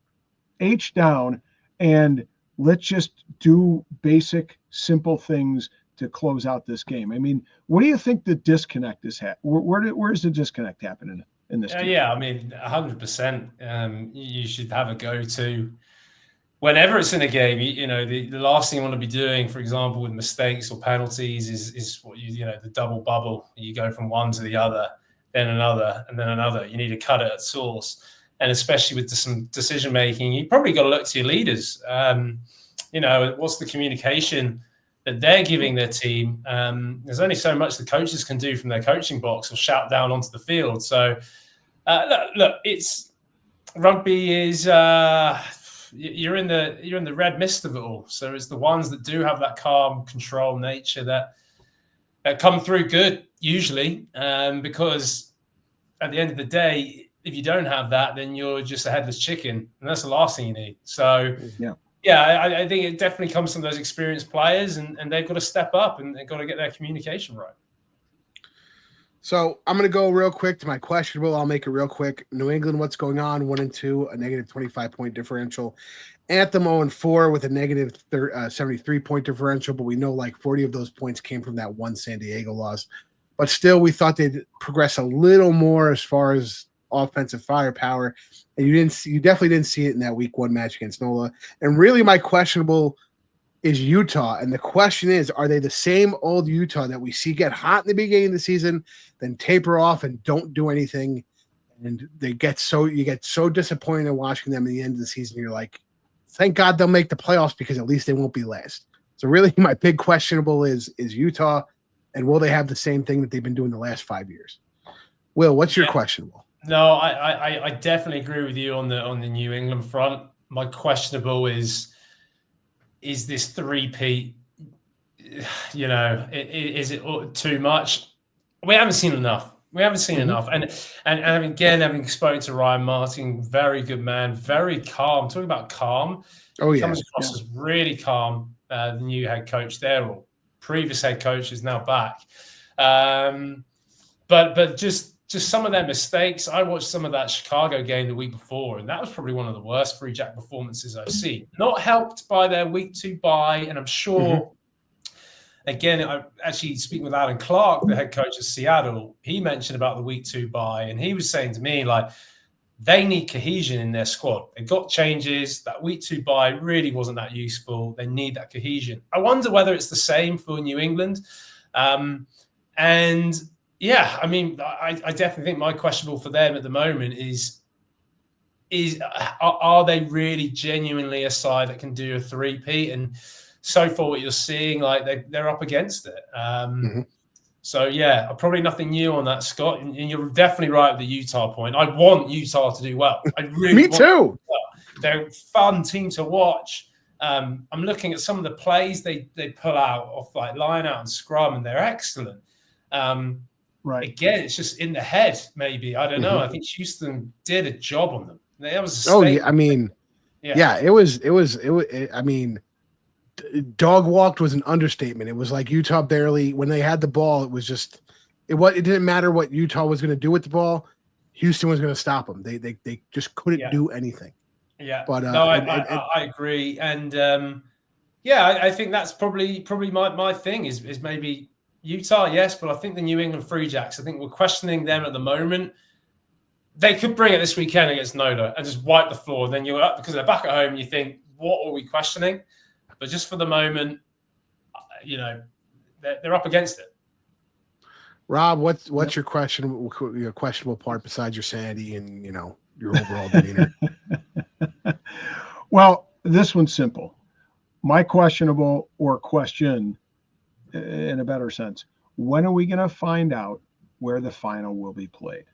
H down, and let's just do basic, simple things to close out this game. I mean, what do you think the disconnect is where's the disconnect happening in this game? Yeah, I mean, 100%. You should have a go-to whenever it's in a game. The last thing you want to be doing, for example, with mistakes or penalties is what the double bubble. You go from one to the other, then another, and then another. You need to cut it at source. And especially with some decision making, you probably got to look to your leaders. What's the communication that they're giving their team? There's only so much the coaches can do from their coaching box or shout down onto the field. So, look, it's rugby is you're in the red mist of it all. So it's the ones that do have that calm, control nature that come through good usually, because at the end of the day, if you don't have that, then you're just a headless chicken, and that's the last thing you need. So, I think it definitely comes from those experienced players, and they've got to step up and they've got to get their communication right. So I'm going to go real quick to my questionable. I'll make it real quick. New England, what's going on? 1-2, a negative 25-point differential. Anthem 0-4 with a negative 73-point differential, but we know like 40 of those points came from that one San Diego loss. But still, we thought they'd progress a little more as far as offensive firepower, and you definitely didn't see it in that week 1 match against NOLA. And really, my questionable is Utah, and the question is, are they the same old Utah that we see get hot in the beginning of the season, then taper off and don't do anything, and you get so disappointed in watching them at the end of the season? You're like, thank God they'll make the playoffs because at least they won't be last. So really, my big questionable is Utah, and will they have the same thing that they've been doing the last 5 years? Will, what's your questionable? No, I definitely agree with you on the New England front. My questionable is this three-peat, is it too much? We haven't seen enough. Enough. And again, having spoken to Ryan Martin, very good man, very calm. Talking about calm. Oh, yeah. Comes across as really calm, the new head coach there, or previous head coach is now back. But just some of their mistakes. I watched some of that Chicago game the week before, and that was probably one of the worst Free Jack performances I've seen. Not helped by their week 2 bye, and I'm sure, again, I actually speaking with Alan Clark, the head coach of Seattle, he mentioned about the week 2 bye, and he was saying to me, like, they need cohesion in their squad. They got changes. That week 2 bye really wasn't that useful. They need that cohesion. I wonder whether it's the same for New England. And yeah, I mean, I definitely think my questionable for them at the moment is are they really genuinely a side that can do a three-peat? And so far what you're seeing, like they're up against it. So yeah, probably nothing new on that, Scott. And you're definitely right with the Utah point. I want Utah to do well. I really Me too. They're a fun team to watch. I'm looking at some of the plays they pull out off like line out and scrum, and they're excellent. Right. Again, it's just in the head, maybe. I don't know. I think Houston did a job on them. That was I mean, it was. I mean, dog walked was an understatement. It was like Utah barely, when they had the ball, it It didn't matter what Utah was going to do with the ball. Houston was going to stop them. They just couldn't do anything. Yeah, but no, I agree, and I think that's probably my thing is maybe Utah, yes, but I think the New England Free Jacks. I think we're questioning them at the moment. They could bring it this weekend against NOLA and just wipe the floor. Then you're up because they're back at home. You think, what are we questioning? But just for the moment, they're up against it. Rob, what's your questionable part besides your sanity and your overall demeanor? Well, this one's simple. My questionable or question, in a better sense, when are we going to find out where the final will be played?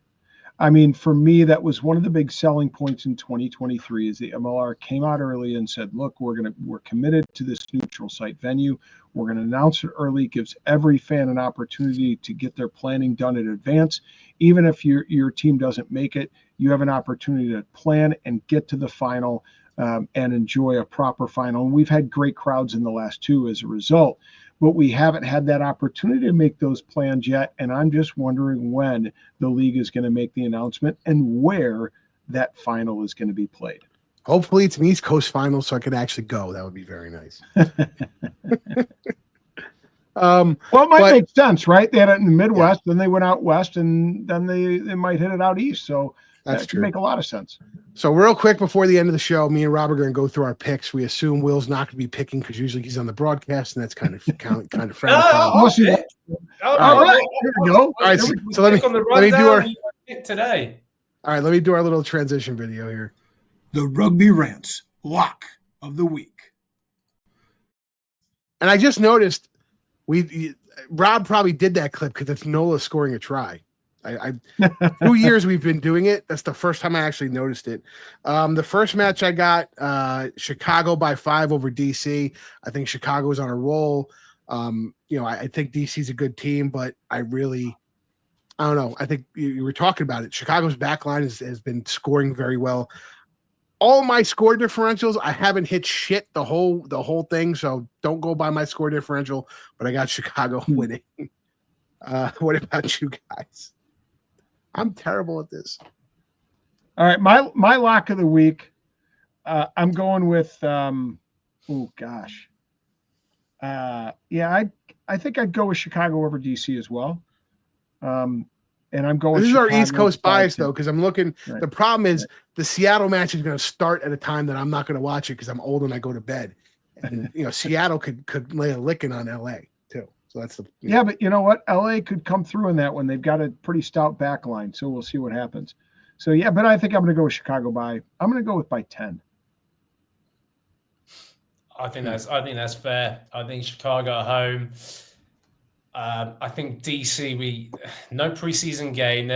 I mean, for me, that was one of the big selling points in 2023 is the MLR came out early and said, look, we're committed to this neutral site venue. We're going to announce it early. It gives every fan an opportunity to get their planning done in advance. Even if your team doesn't make it, you have an opportunity to plan and get to the final and enjoy a proper final. And we've had great crowds in the last two as a result. But we haven't had that opportunity to make those plans yet. And I'm just wondering when the league is going to make the announcement and where that final is going to be played. Hopefully it's an East Coast final so I could actually go. That would be very nice. Well, it might make sense, right? They had it in the Midwest, then they went out west, and then they might hit it out east. So that could make a lot of sense. So real quick before the end of the show, me and Rob are going to go through our picks. We assume Will's not going to be picking because usually he's on the broadcast, and that's kind of frowned upon. All right, here we go. All right, so let me do our today. All right, let me do our little transition video here. The Rugby Rant's lock of the week. And I just noticed Rob probably did that clip because it's Nola scoring a try. 2 years we've been doing it. That's the first time I actually noticed it. The first match I got Chicago by 5 over DC. I think Chicago is on a roll. I think DC's a good team, but I don't know. I think you were talking about it. Chicago's back line has been scoring very well. All my score differentials, I haven't hit shit the whole thing, so don't go by my score differential, but I got Chicago winning. What about you guys? I'm terrible at this. All right, my lock of the week, I'm going with I think I'd go with Chicago over DC as well. And I'm going. This is Chicago our East Coast bias, though, because I'm looking. Right. The problem is the Seattle match is going to start at a time that I'm not going to watch it because I'm old and I go to bed. And Seattle could lay a licking on LA too. So that's the but you know what? LA could come through in that one. They've got a pretty stout back line, so we'll see what happens. So but I think I'm going to go with Chicago by 10. I think that's fair. I think Chicago at home. I think DC, no preseason game.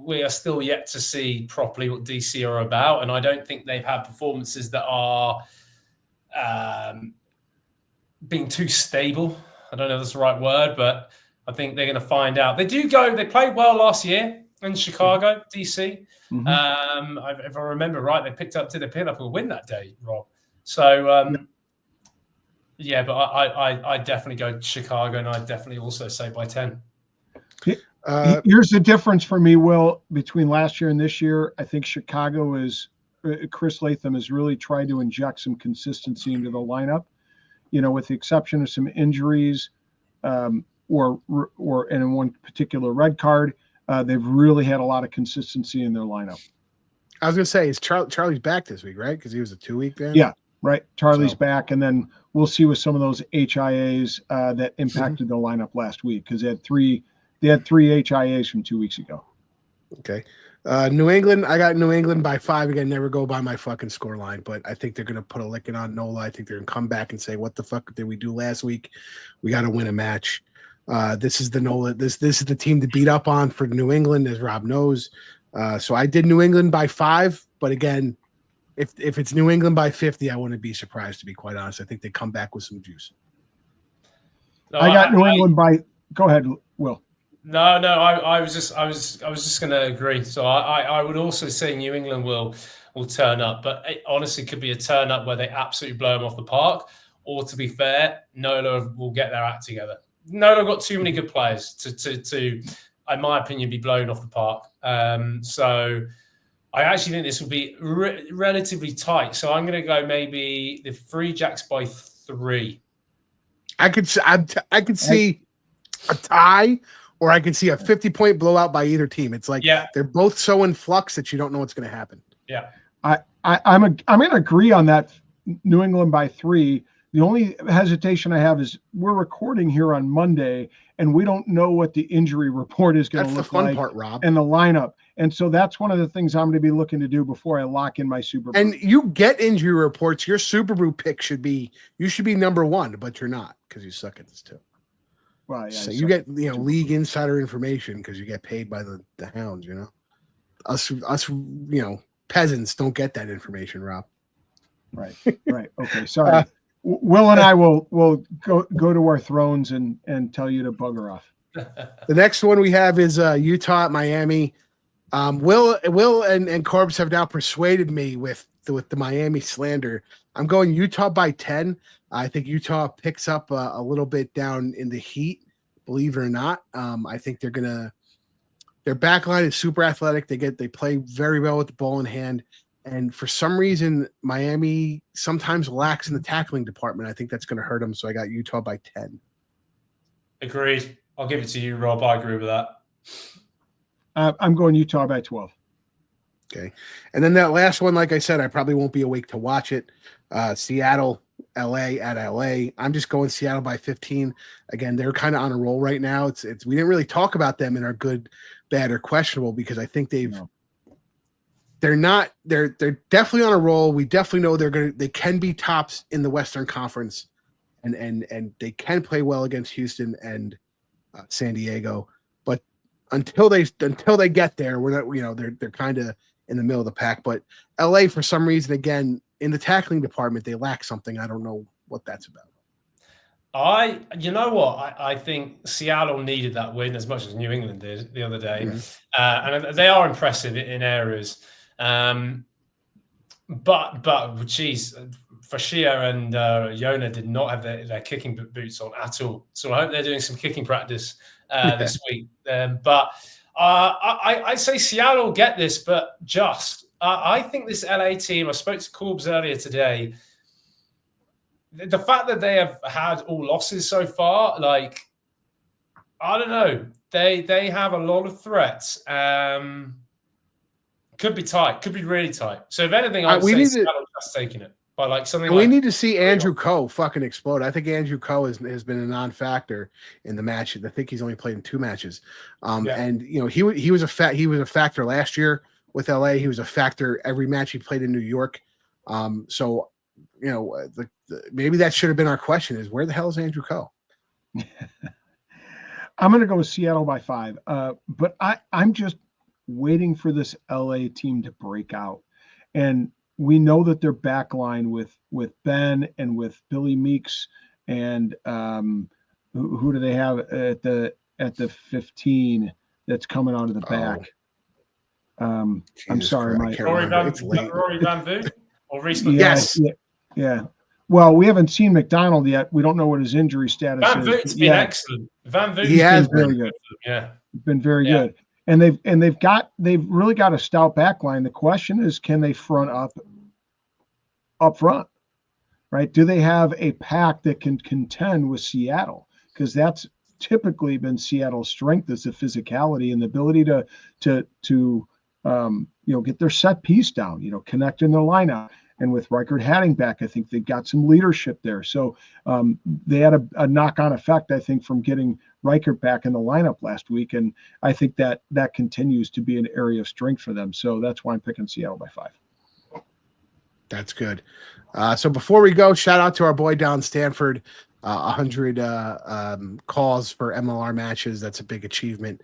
We are still yet to see properly what DC are about, and I don't think they've had performances that are being too stable. I don't know if that's the right word, but I think they're going to find out. They played well last year in Chicago, DC. Mm-hmm. If I remember right, they picked up a win that day, Rob. So. But I definitely go to Chicago, and I definitely also say by 10. Here's the difference for me, Will, between last year and this year. I think Chicago Chris Latham has really tried to inject some consistency into the lineup, with the exception of some injuries or in one particular red card. They've really had a lot of consistency in their lineup. I was going to say, is Charlie's back this week, right? Because he was a 2-week ban? Yeah. Right. Charlie's back, and then we'll see with some of those HIAs that impacted the lineup last week because they had three HIAs from 2 weeks ago. Okay. New England, I got New England by 5 again. Never go by my fucking score line, but I think they're going to put a licking on NOLA. I think they're going to come back and say, what the fuck did we do last week? We got to win a match. This is the NOLA. This is the team to beat up on for New England, as Rob knows. So I did New England by 5, but again, if it's New England by 50, I wouldn't be surprised, to be quite honest. I think they come back with some juice. I got New England by. Go ahead, Will. No. I was just going to agree. So I would also say New England will turn up, but it honestly could be a turn up where they absolutely blow them off the park. Or to be fair, NOLA will get their act together. no, they've got too many good players to, in my opinion, be blown off the park. So I actually think this will be relatively tight. So I'm going to go maybe the Free Jacks by 3. I could see a tie, or I could see a 50-point blowout by either team. It's like they're both so in flux that you don't know what's going to happen. Yeah, I'm going to agree on that. New England by 3. The only hesitation I have is we're recording here on Monday, and we don't know what the injury report is going to look like. That's the fun part, Rob. And the lineup. And so that's one of the things I'm going to be looking to do before I lock in my Super Brew. And you get injury reports. Your Super Brew pick should be number 1, but you're not because you suck at this too. Well, yeah. So you get league insider information because you get paid by the hounds. Us peasants don't get that information, Rob. Right. Okay. Sorry. Will and I will go to our thrones and tell you to bugger off. The next one we have is Utah at Miami. Will and Corbs have now persuaded me with the Miami slander. I'm going Utah by 10. I think Utah picks up a little bit down in the heat, believe it or not. I think their back line is super athletic. They play very well with the ball in hand. And for some reason, Miami sometimes lacks in the tackling department. I think that's going to hurt them. So I got Utah by 10. Agreed. I'll give it to you, Rob. I agree with that. I'm going Utah by 12. Okay. And then that last one, like I said, I probably won't be awake to watch it. Seattle, LA at LA. I'm just going Seattle by 15. Again, they're kind of on a roll right now. It's we didn't really talk about them in our good, bad, or questionable because I think they're definitely on a roll. We definitely know they can be tops in the Western Conference and they can play well against Houston and San Diego. But until they get there, we're not, they're kind of in the middle of the pack. But LA, for some reason, again, in the tackling department, they lack something. I don't know what that's about. I think Seattle needed that win as much as New England did the other day. Mm-hmm. And they are impressive in areas. But geez, Fashia and Yona did not have their kicking boots on at all. So I hope they're doing some kicking practice this week. But I say Seattle will get this, but I think this LA team, I spoke to Corbs earlier today, the fact that they have had all losses so far, I don't know. They have a lot of threats. Could be tight. Could be really tight. So if anything, I would say Seattle just taking it by something. We need to see Andrew Coe fucking explode. I think Andrew Coe has been a non-factor in the match. I think he's only played in 2 matches. And he was a factor last year with LA. He was a factor every match he played in New York. So maybe that should have been our question: is where the hell is Andrew Coe? I'm going to go with Seattle by 5. But I'm just waiting for this LA team to break out. And we know that their back line with Ben and with Billy Meeks and who do they have at the 15 that's coming out of the back? I'm sorry, Rory Van Vu or Reese? Yes. Yeah. Well, we haven't seen McDonald yet. We don't know what his injury status is. Van Vu's been excellent. Van Vu has been very good. Yeah. Been very good. And they've really got a stout back line. The question is, can they front up front? Right? Do they have a pack that can contend with Seattle? Because that's typically been Seattle's strength, is the physicality and the ability to get their set piece down, connect in their lineup. And with Reichert Hadding back, I think they got some leadership there. So they had a knock-on effect, I think, from getting Reichert back in the lineup last week. And I think that continues to be an area of strength for them. So that's why I'm picking Seattle by 5. That's good. So before we go, shout out to our boy Don Stanford. 100 calls for MLR matches. That's a big achievement.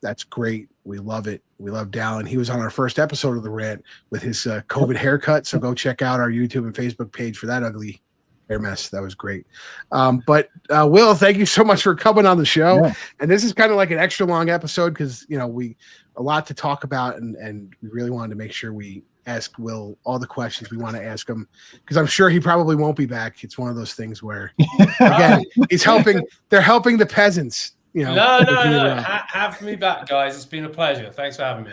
That's great. We love it. We love Dallin. He was on our first episode of The Rant with his COVID haircut. So go check out our YouTube and Facebook page for that ugly hair mess. That was great. But Will, thank you so much for coming on the show. Yeah. And this is kind of like an extra long episode because, we a lot to talk about and we really wanted to make sure we ask Will all the questions we want to ask him, because I'm sure he probably won't be back. It's one of those things where, again, he's helping. They're helping the peasants. You know. No. Have me back, guys. It's been a pleasure. Thanks for having me.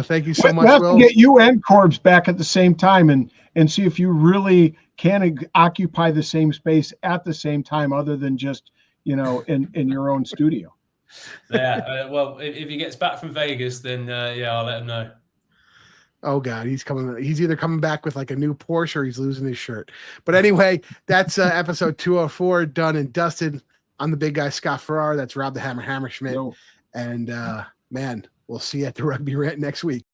Thank you so much, We'll have Will. to get you and Corbs back at the same time and see if you really can occupy the same space at the same time, other than just, you know, in your own studio. Yeah. Well, if he gets back from Vegas, then I'll let him know. Oh God, he's coming. He's either coming back with like a new Porsche or he's losing his shirt. But anyway, that's episode 204 done and dusted. I'm the big guy, Scott Farrar. That's Rob the Hammer Hammerschmidt. Yo. And man, we'll see you at the Rugby Rant next week.